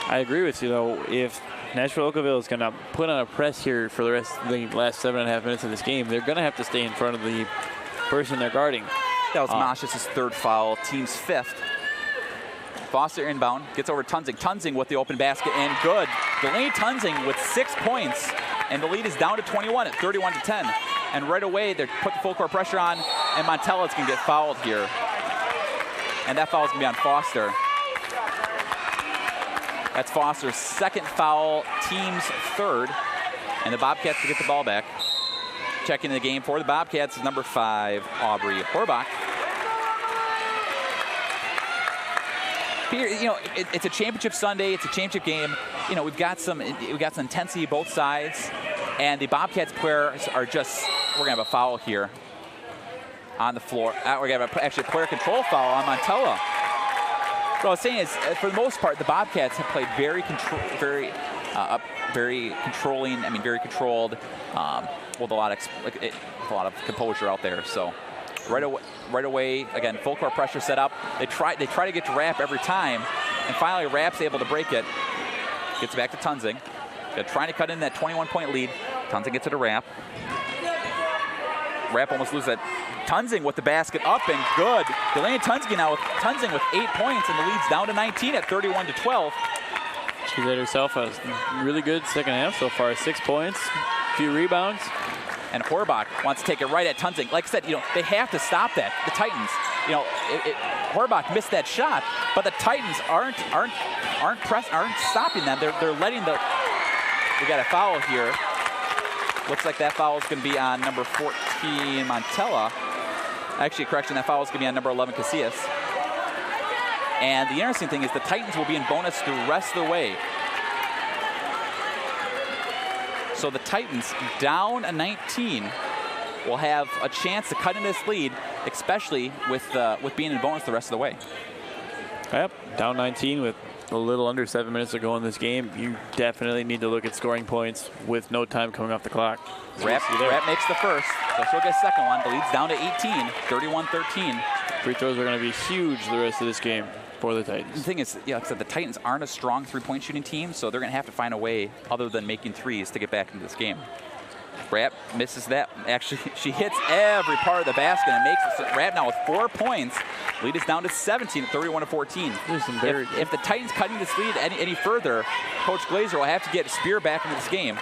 I agree with you, though. If Nashville Okawville is going to put on a press here for the last 7.5 minutes of this game, they're going to have to stay in front of the person they're guarding. That was Maschis' 3rd foul, team's 5th. Foster inbound, gets over Tunzing. Tunzing with the open basket, and good. Delaney Tunzing with 6 points, and the lead is down to 21 at 31-10. And right away, they put the full court pressure on, and Montella's going to get fouled here. And that foul is going to be on Foster. That's Foster's 2nd foul, team's 3rd, and the Bobcats will get the ball back. Checking the game for the Bobcats is number 5, Aubrey Horbach. Peter, it's a championship Sunday. It's a championship game. We've got some intensity both sides, and the Bobcats players are just. We're gonna have a foul here on the floor. We're gonna have actually a player control foul on Montella. What I was saying is, for the most part, the Bobcats have played very controlled. With a lot of composure out there. So right away, again, full court pressure set up. They try to get to Rapp every time, and finally Rapp's able to break it. Gets back to Tunzing. They're trying to cut in that 21-point lead. Tunzing gets it to Rapp. Rapp almost loses it. Tunzing with the basket up and good. Delaney Tunzing now with 8 points, and the lead's down to 19 at 31-12. She's had herself a really good 2nd half so far. 6 points, a few rebounds. And Horbach wants to take it right at Tunzing. Like I said, they have to stop that. The Titans, Horbach missed that shot, but the Titans aren't stopping them. They're letting we got a foul here. Looks like that foul is going to be on number 14, Montella. Actually, correction, that foul is going to be on number 11, Casillas. And the interesting thing is the Titans will be in bonus the rest of the way. So the Titans, down a 19, will have a chance to cut in this lead, especially with being in bonus the rest of the way. Yep, down 19 with a little under 7 minutes to go in this game. You definitely need to look at scoring points with no time coming off the clock. Rapp makes the first, so she'll get a second one. The lead's down to 18, 31-13. Free throws are going to be huge the rest of this game for the Titans. The thing is, like I said, the Titans aren't a strong three-point shooting team, so they're going to have to find a way other than making threes to get back into this game. Rapp misses that. Actually, she hits every part of the basket and makes it. So Rapp now with 4 points. Lead is down to 17 at 31-14. If the Titans cutting this lead any further, Coach Glazer will have to get Spear back into this game.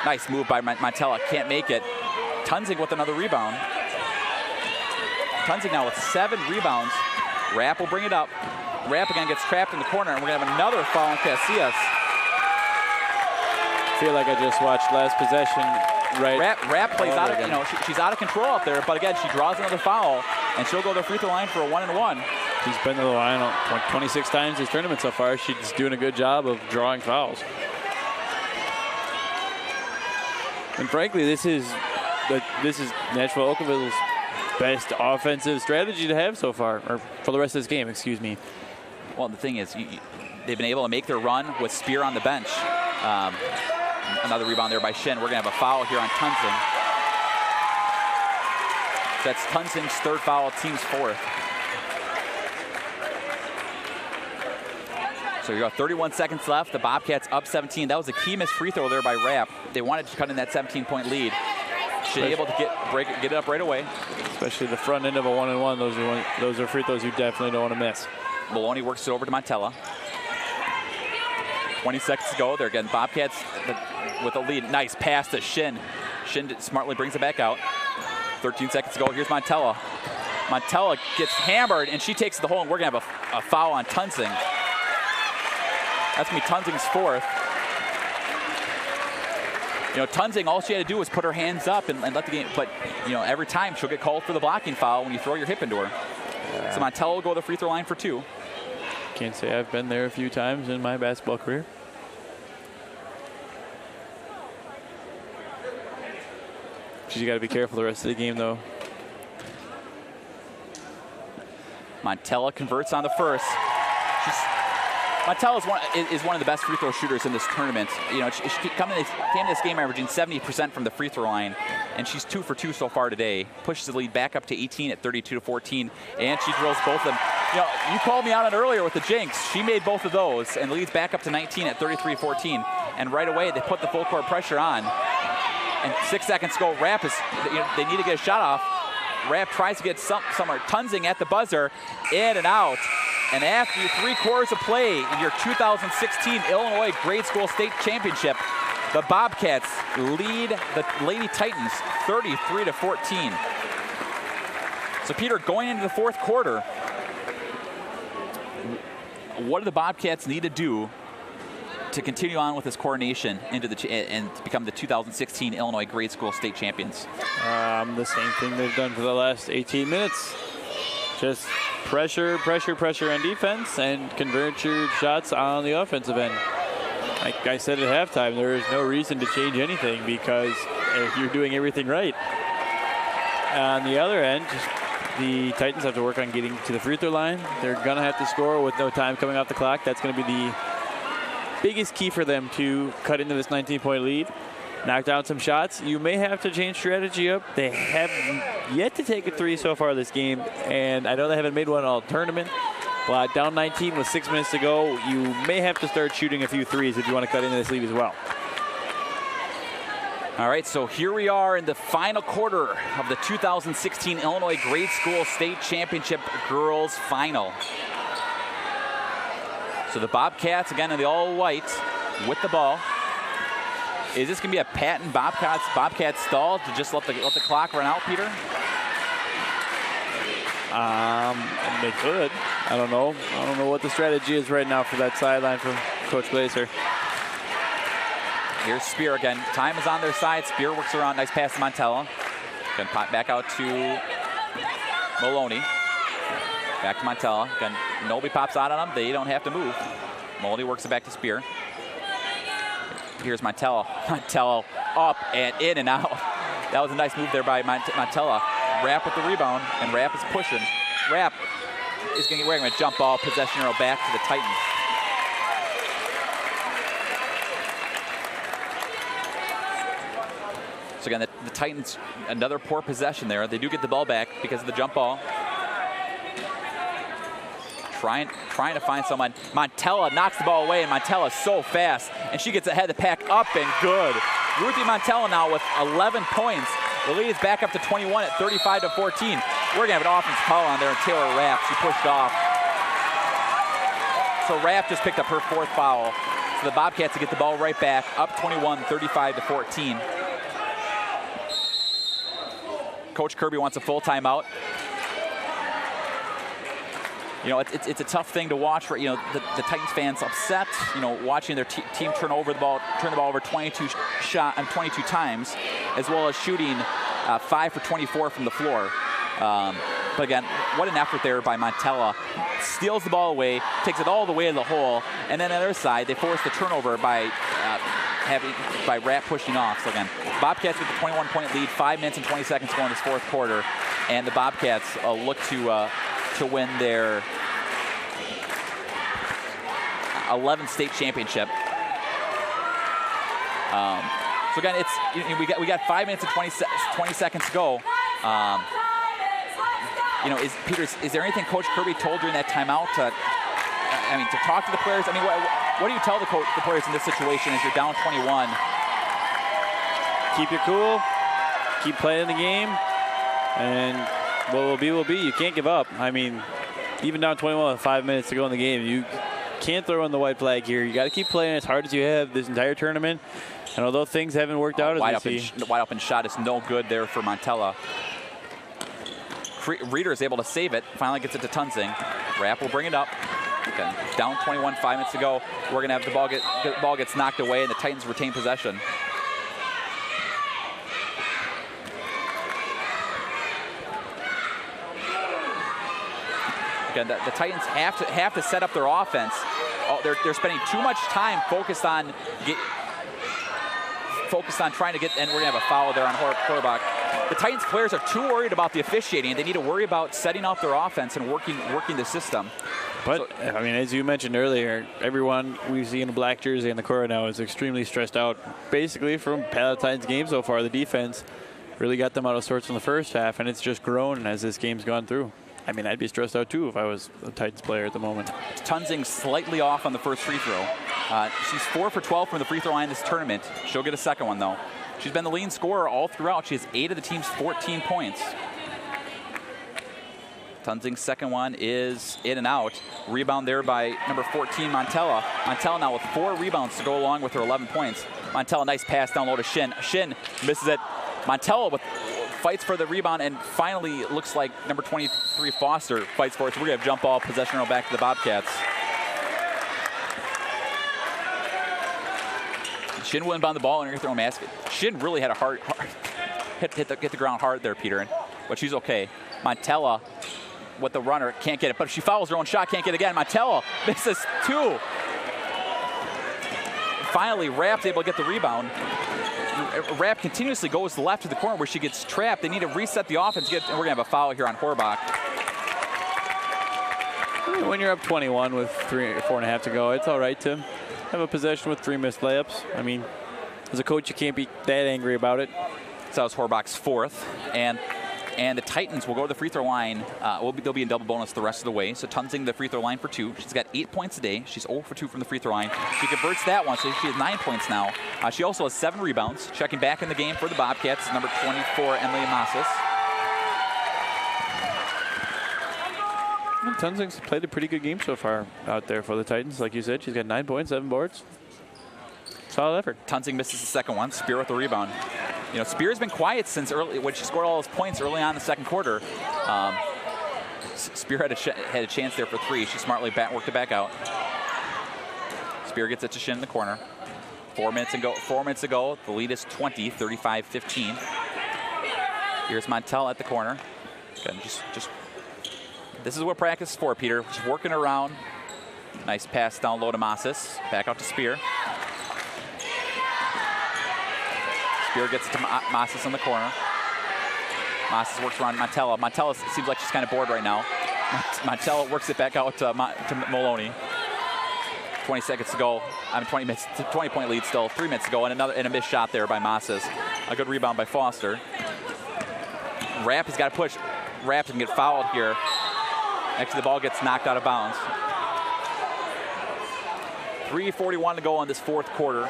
Nice move by Montella. Can't make it. Tunzing with another rebound. Tunzing now with 7 rebounds. Rapp will bring it up. Rapp again gets trapped in the corner, and we're going to have another foul on Casillas. I feel like I just watched last possession. Right. Rapp plays out of, she's out of control out there, but again, she draws another foul, and she'll go to the free throw line for a 1-and-1. She's been to the line 26 times this tournament so far. She's doing a good job of drawing fouls. And frankly, this is Nashville Okawville's best offensive strategy to have so far, or for the rest of this game, excuse me. Well, the thing is, they've been able to make their run with Spear on the bench. Another rebound there by Shin. We're going to have a foul here on Tunzing. That's Tunzing's third foul, team's fourth. So you got 31 seconds left. The Bobcats up 17. That was a key missed free throw there by Rapp. They wanted to cut in that 17-point lead. She's able to get it up right away. Especially the front end of a 1-and-1. Those are free throws you definitely don't want to miss. Maloney works it over to Montella. 20 seconds to go. They're getting Bobcats with a lead. Nice pass to Shin. Shin smartly brings it back out. 13 seconds to go. Here's Montella. Montella gets hammered, and she takes the hole, and we're going to have a foul on Tunzing. That's going to be Tunzing's fourth. Tunzing, all she had to do was put her hands up and let the game, but, every time she'll get called for the blocking foul when you throw your hip into her. Yeah. So Montella will go to the free throw line for 2. Can't say I've been there a few times in my basketball career. She's got to be careful the rest of the game, though. Montella converts on the first. Montella is one of the best free throw shooters in this tournament. She came in this game averaging 70% from the free throw line, and she's 2 for 2 so far today. Pushes the lead back up to 18 at 32-14, and she drills both of them. You called me on it earlier with the jinx. She made both of those and leads back up to 19 at 33-14. And right away, they put the full court pressure on. And 6 seconds to go. Rapp they need to get a shot off. Rapp tries to get somewhere. Tunzing at the buzzer, in and out. And after 3 quarters of play in your 2016 Illinois Grade School State Championship, the Bobcats lead the Lady Titans 33-14. So Peter, going into the fourth quarter, what do the Bobcats need to do to continue on with this coronation into and to become the 2016 Illinois Grade School State Champions? The same thing they've done for the last 18 minutes. Just pressure on defense and convert your shots on the offensive end. Like I said at halftime, there is no reason to change anything because you're doing everything right. On the other end, the Titans have to work on getting to the free throw line. They're going to have to score with no time coming off the clock. That's going to be the biggest key for them to cut into this 19-point lead. Knock down some shots. You may have to change strategy up. They have yet to take a 3 so far this game, and I know they haven't made one all tournament. But down 19 with 6 minutes to go, you may have to start shooting a few threes if you want to cut into this lead as well. All right, so here we are in the final quarter of the 2016 Illinois Grade School State Championship Girls Final. So the Bobcats, again, in the all-white with the ball. Is this going to be a patent Bobcat stall to just let the clock run out, Peter? They could. I don't know. I don't know what the strategy is right now for that sideline from Coach Glazer. Here's Spear again. Time is on their side. Spear works around. Nice pass to Montella. Going to pop back out to Maloney. Back to Montella. Again, nobody pops out on them. They don't have to move. Maloney works it back to Spear. Here's Montella. Montella up and in and out. That was a nice move there by Montella. Rapp with the rebound, and Rapp is pushing. Rapp is going to jump ball, possession arrow back to the Titans. So again, the Titans, another poor possession there. They do get the ball back because of the jump ball. Trying to find someone. Montella knocks the ball away, and Montella's so fast, and she gets ahead of the pack up and good. Ruthie Montella now with 11 points. The lead is back up to 21 at 35-14. We're going to have an offense call on there, and Taylor Rapp, she pushed off. So Rapp just picked up her 4th foul. So the Bobcats to get the ball right back, up 21, 35-14. Coach Kirby wants a full timeout. You know, it's a tough thing to watch for, you know, the Titans fans upset, you know, watching their team turn the ball over 22 times, as well as shooting 5 for 24 from the floor. But again, what an effort there by Montella. Steals the ball away, takes it all the way to the hole, and then on the other side, they force the turnover by Rapp pushing off. So again, Bobcats with the 21-point lead, 5 minutes and 20 seconds going in this 4th quarter, and the Bobcats look to win their 11th state championship. So again, we got 5 minutes and 20 seconds to go. You know, is there anything Coach Kirby told during that timeout to talk to the players? I mean, what do you tell the players in this situation as you're down 21? Keep your cool, keep playing the game, and what will be will be. You can't give up. I mean, even down 21 with 5 minutes to go in the game, you can't throw in the white flag here. You got to keep playing as hard as you have this entire tournament. And although things haven't worked out as we see, the wide open shot is no good there for Montella. Reeder is able to save it. Finally gets it to Tunzing. Rapp will bring it up. Okay. Down 21, 5 minutes to go. We're going to have the ball gets knocked away, and the Titans retain possession. Again, the Titans have to set up their offense. They're spending too much time focused on trying to get, and we're going to have a foul there on Horbach. The Titans players are too worried about the officiating. They need to worry about setting up their offense and working the system. But, I mean, as you mentioned earlier, everyone we see in a black jersey in the court now is extremely stressed out. Basically, from Palatine's game so far, the defense really got them out of sorts in the first half, and it's just grown as this game's gone through. I mean, I'd be stressed out, too, if I was a Titans player at the moment. Tunzing slightly off on the first free throw. She's 4 for 12 from the free throw line this tournament. She'll get a second one, though. She's been the leading scorer all throughout. She has 8 of the team's 14 points. Tunzing's second one is in and out. Rebound there by number 14, Montella. Montella now with 4 rebounds to go along with her 11 points. Montella, nice pass down low to Shin. Shin misses it. Montella fights for the rebound, and finally it looks like number 23, Foster, fights for it. So we're going to have jump ball, possession roll back to the Bobcats. Shin will inbound the ball and throw a basket. Shin really had a hard hit the ground hard there, Peter, but she's okay. Montella with the runner, can't get it, but if she fouls her own shot, can't get it again. Montella misses 2. Finally, Rapp's able to get the rebound. Rapp continuously goes to the left to the corner where she gets trapped. They need to reset the offense, and we're going to have a foul here on Horbach. When you're up 21 with 4.5 to go, it's all right to have a possession with 3 missed layups. I mean, as a coach, you can't be that angry about it. So that was Horbach's 4th, and the Titans will go to the free throw line. They'll be in double bonus the rest of the way. So Tunzing the free throw line for 2. She's got 8 points today. She's 0 for 2 from the free throw line. She converts that one, so she has 9 points now. She also has 7 rebounds. Checking back in the game for the Bobcats, number 24, Emily Masis. Tunzing's played a pretty good game so far out there for the Titans. Like you said, she's got 9 points, 7 boards. Solid effort. Tunzing misses the second one. Spear with the rebound. You know, Spear's been quiet since early when she scored all those points early on in the second quarter. Spear had a chance there for 3. She smartly worked it back out. Spear gets it to Shin in the corner. 4 minutes to go. The lead is 20, 35-15. Here's Montell at the corner. Again, just this is what practice is for, Peter. Just working around. Nice pass down low to Masis. Back out to Spear. Spear gets it to Masses in the corner. Masses works around Montella. Montella seems like she's kind of bored right now. Montella works it back out to Maloney. 20 seconds to go. 20 minutes, 20-point lead still. 3 minutes to go, and a missed shot there by Masses. A good rebound by Foster. Rapp has got to push. Rapp can get fouled here. Actually, the ball gets knocked out of bounds. 3:41 to go in this fourth quarter.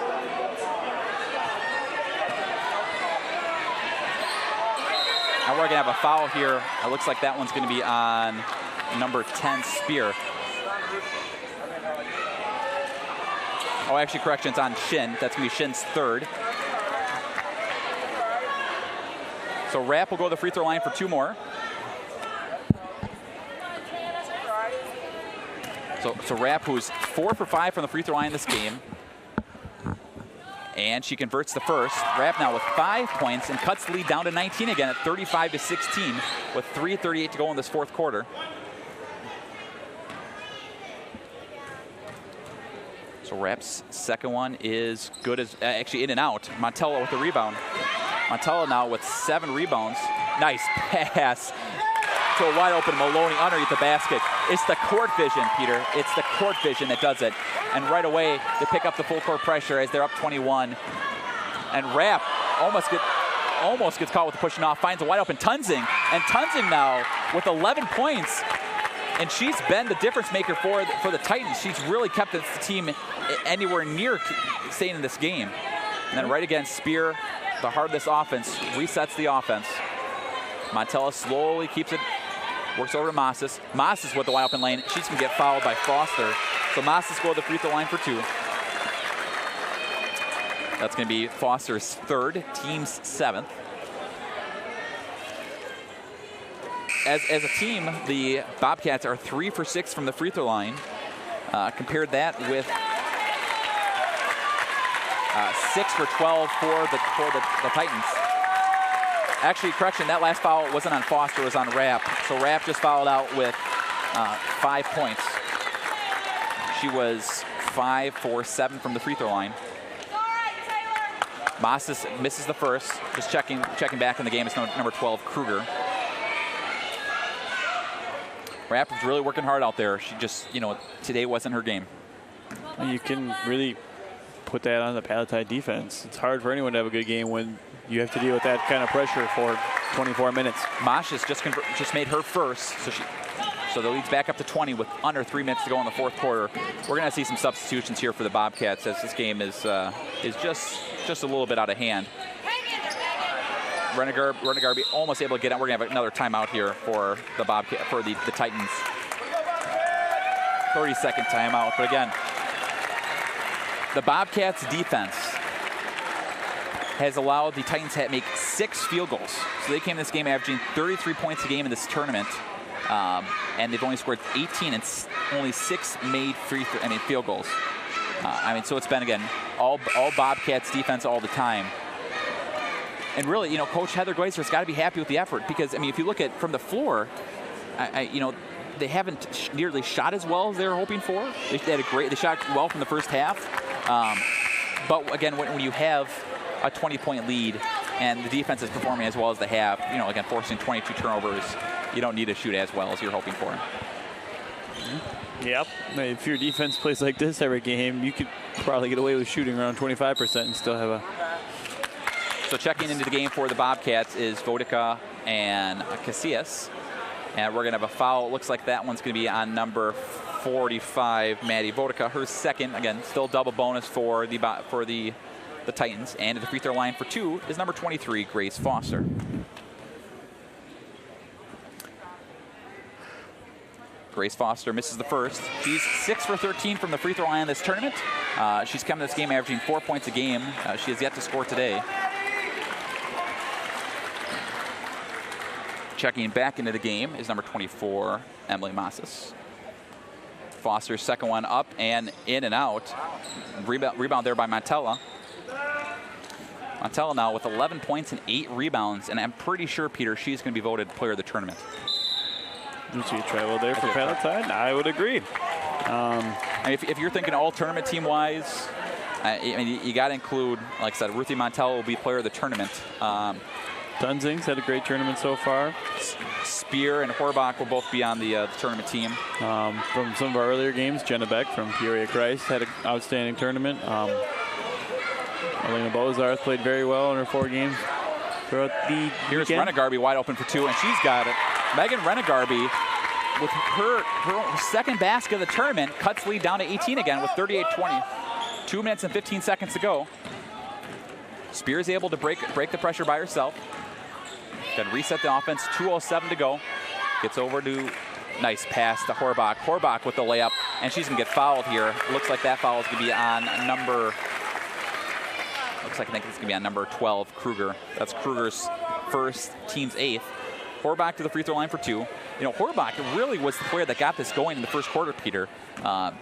And we're going to have a foul here. It looks like that one's going to be on number 10, Spear. Oh, actually, correction, it's on Shin. That's going to be Shin's third. So Rapp will go to the free throw line for 2 more. So Rapp, who's 4 for 5 from the free throw line this game. And she converts the first. Rapp now with 5 points and cuts the lead down to 19 again at 35-16 with 3:38 to go in this fourth quarter. So Rapp's second one is good as actually in and out. Montella with the rebound. Montella now with 7 rebounds. Nice pass to a wide open Maloney underneath the basket. It's the court vision, Peter. It's the court vision that does it. And right away, they pick up the full court pressure as they're up 21. And Rapp almost gets caught with the pushing off, finds a wide open Tunzing. And Tunzing now with 11 points. And she's been the difference maker for the Titans. She's really kept the team anywhere near staying in this game. And then right against Spear, the heart of this offense, resets the offense. Montella slowly keeps it, works over to Masses. Masses with the wide open lane. She's going to get fouled by Foster. So Masses go to the free throw line for 2. That's going to be Foster's third, team's 7th. As a team, the Bobcats are 3 for 6 from the free throw line. Compared that with 6 for 12 for the Titans. Actually, correction, that last foul wasn't on Foster, it was on Rapp. So Rapp just fouled out with 5 points. She was 5 for 7 from the free throw line. Masses misses the first. Just checking back in the game. It's number 12, Kruger. Rapp was really working hard out there. She just, today wasn't her game. You can really put that on the Palatine defense. It's hard for anyone to have a good game when you have to deal with that kind of pressure for 24 minutes. Masha's just made her first, so the lead's back up to 20 with under 3 minutes to go in the fourth quarter. We're going to see some substitutions here for the Bobcats as this game is just a little bit out of hand. Renegar be almost able to get out. We're going to have another timeout here for the the Titans. 30-second timeout, but again, the Bobcats defense has allowed the Titans to make 6 field goals. So they came in this game averaging 33 points a game in this tournament, and they've only scored 18 and only 6 made field goals. So it's been, again, all Bobcats defense all the time. And really, Coach Heather Glaser's got to be happy with the effort because, if you look at from the floor, they haven't nearly shot as well as they were hoping for. They shot well from the first half. But again, when you have a 20-point lead and the defense is performing as well as they have, again, forcing 22 turnovers, you don't need to shoot as well as you're hoping for. Yep. If your defense plays like this every game, you could probably get away with shooting around 25% and still have a... So checking into the game for the Bobcats is Vodica and Casillas. And we're going to have a foul. It looks like that one's going to be on number 45, Maddie Vodica. Her second, again, still double bonus for the Titans. And at the free throw line for 2 is number 23, Grace Foster. Grace Foster misses the first. She's 6 for 13 from the free throw line in this tournament. She's come to this game averaging 4 points a game. She has yet to score today. Checking back into the game is number 24, Emily Masses. Foster's second one up and in and out. Rebound there by Montella. Montella now with 11 points and 8 rebounds, and I'm pretty sure, Peter, she's going to be voted player of the tournament. You see a travel there for Palatine? I would agree. If you're thinking all tournament team-wise, I mean, you got to include, like I said, Ruthie Montello will be player of the tournament. Dunzing's had a great tournament so far. Spear and Horbach will both be on the tournament team. From some of our earlier games, Jenna Beck from Peoria Christ had an outstanding tournament. Elena Bozarth played very well in her 4 games throughout the Here's weekend. Renegarby wide open for 2, and she's got it. Megan Renegarby, with her second basket of the tournament, cuts lead down to 18 again with 38-20. 2 minutes and 15 seconds to go. Spears able to break the pressure by herself. Then reset the offense, 2:07 to go. Gets over to, nice pass to Horbach. Horbach with the layup, and she's gonna get fouled here. Looks like that foul is gonna be on number, I think it's gonna be on number 12, Kruger. That's Kruger's first, team's 8th. Horbach to the free throw line for 2. You know, Horbach really was the player that got this going in the first quarter, Peter.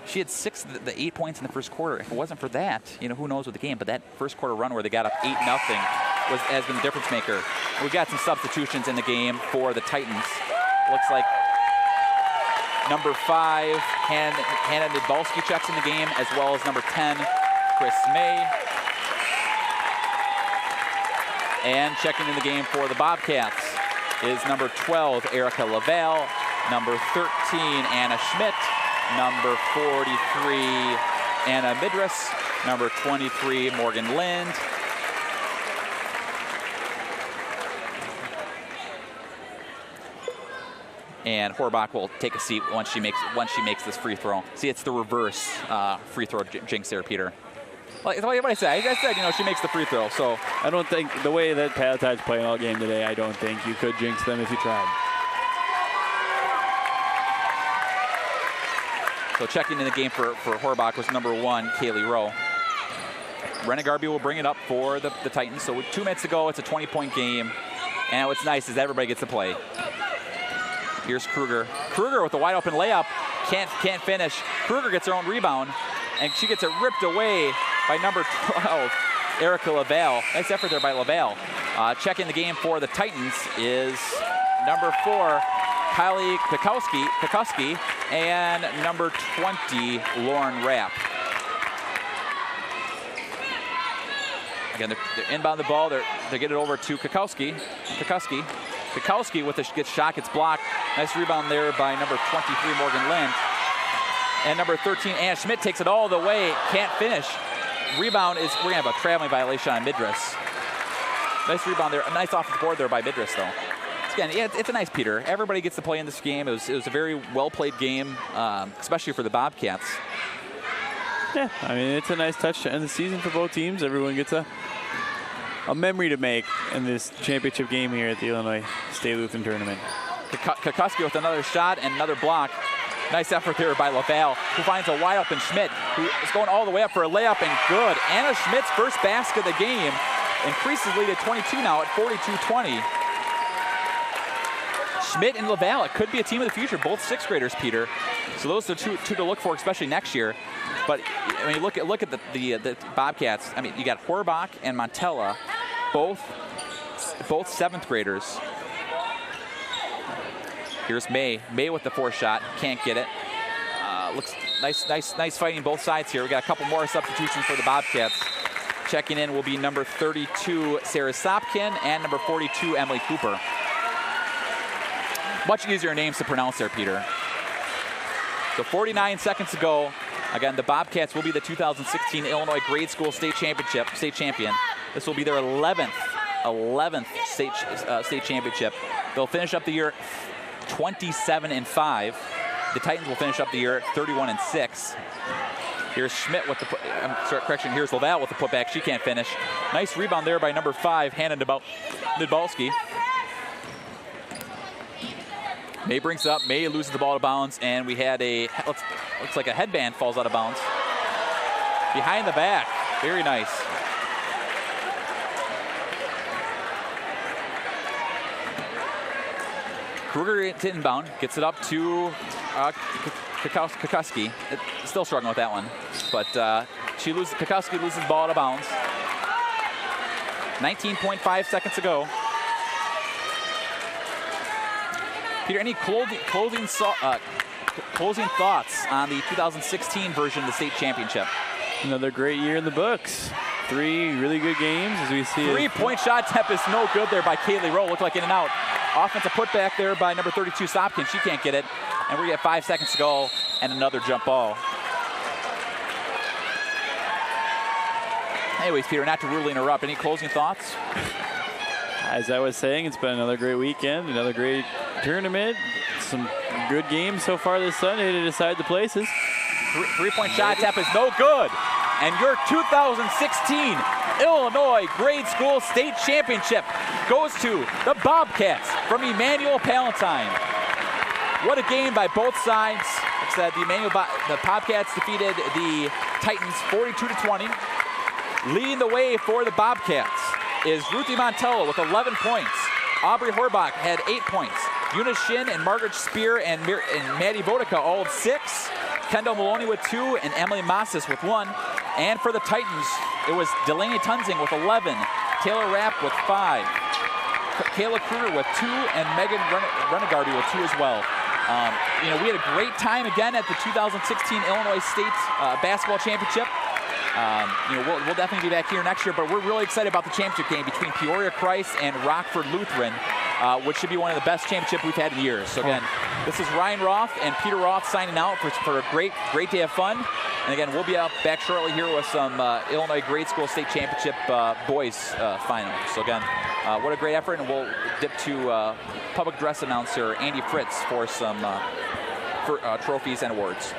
She had 6 of the 8 points in the first quarter. If it wasn't for that, you know, who knows with the game, but that first quarter run where they got up 8-0 has been the difference maker. We got some substitutions in the game for the Titans. Looks like number 5, Hannah Nidbalski checks in the game, as well as number 10, Chris May. And checking in the game for the Bobcats is number 12, Erica Laval, number 13, Anna Schmidt, number 43, Anna Midras, number 23, Morgan Lind. And Horbach will take a seat once she makes this free throw. See, it's the reverse free throw jinx there, Peter. Like what I said, you know, she makes the free throw. So I don't think the way that Palatine's playing all game today, I don't think you could jinx them if you tried. So checking in the game for Horbach was number 1, Kaylee Rowe. Renegarby will bring it up for the Titans. So with 2 minutes to go, it's a 20-point game. And what's nice is everybody gets to play. Here's Kruger. Kruger with a wide open layup. Can't finish. Kruger gets her own rebound, and she gets it ripped away by number 12, Erica Laval. Nice effort there by Laval. Checking the game for the Titans is number 4, Kylie Kukowski, and number 20, Lauren Rapp. Again, they're inbound the ball. They get it over to Kukowski. Kukowski with a shot, gets blocked. Nice rebound there by number 23, Morgan Lind. And number 13, Anna Schmidt takes it all the way, can't finish. Rebound is, we're gonna have a traveling violation on Midras. Nice rebound there, a nice off the board there by Midras though. Again, yeah, it's a nice Peter. Everybody gets to play in this game. It was a very well-played game, especially for the Bobcats. Yeah, I mean, it's a nice touch to end the season for both teams. Everyone gets a memory to make in this championship game here at the Illinois State Lutheran Tournament. Kukowski with another shot and another block. Nice effort there by Laval, who finds a wide open Schmidt, who is going all the way up for a layup, and good. Anna Schmidt's first basket of the game increases lead at 22 now at 42-20. Schmidt and Laval, it could be a team of the future, both 6th graders, Peter. So those are two to look for, especially next year. But I mean, look at the Bobcats. I mean, you got Horbach and Montella, both 7th graders. Here's May. May with the 4th shot, can't get it. Looks nice fighting both sides here. We got a couple more substitutions for the Bobcats. Checking in will be number 32, Sarah Sopkin, and number 42, Emily Cooper. Much easier names to pronounce there, Peter. So 49 seconds to go. Again, the Bobcats will be the 2016 Illinois Grade School State Champion. This will be their 11th state championship. They'll finish up the year 27-5. The Titans will finish up the year 31-6. Here's Schmidt with the here's Laval with the putback. She can't finish. Nice rebound there by number 5, Hannah Nidbalski. May brings it up. May loses the ball to bounds, and we had looks like a headband falls out of bounds. Behind the back. Very nice. Kruger to inbound, gets it up to Kukowski. Still struggling with that one, but Kukowski loses the ball out of bounds. 19.5 seconds to go. Peter, any closing thoughts on the 2016 version of the state championship? Another great year in the books. 3 really good games as we see. 3-point shot attempt is no good there by Kaylee Rowe. Looked like in and out. Offensive putback there by number 32, Sopkin. She can't get it. And we get 5 seconds to go and another jump ball. Anyways, Peter, not to rudely interrupt, any closing thoughts? As I was saying, it's been another great weekend, another great tournament. Some good games so far this Sunday to decide the places. 3-point shot attempt is no good. And your 2016 Illinois Grade School State Championship goes to the Bobcats from Immanuel, Palatine. What a game by both sides. Like I said, the Bobcats defeated the Titans 42-20. Leading the way for the Bobcats is Ruthie Montello with 11 points. Aubrey Horbach had 8 points. Eunice Shin and Margaret Spear and Maddie Vodica all had 6. Kendall Maloney with 2 and Emily Massis with 1. And for the Titans, it was Delaney Tunzing with 11, Taylor Rapp with 5, Kayla Kruger with 2, and Megan Renegarby with 2 as well. We had a great time again at the 2016 Illinois State Basketball Championship. We'll definitely be back here next year, but we're really excited about the championship game between Peoria Christ and Rockford Lutheran, which should be one of the best championships we've had in years. So again, this is Ryan Roth and Peter Roth signing out for a great day of fun. And again, we'll be back shortly here with some Illinois Grade School State Championship boys final. So again, what a great effort, and we'll dip to public address announcer Andy Fritz for some trophies and awards.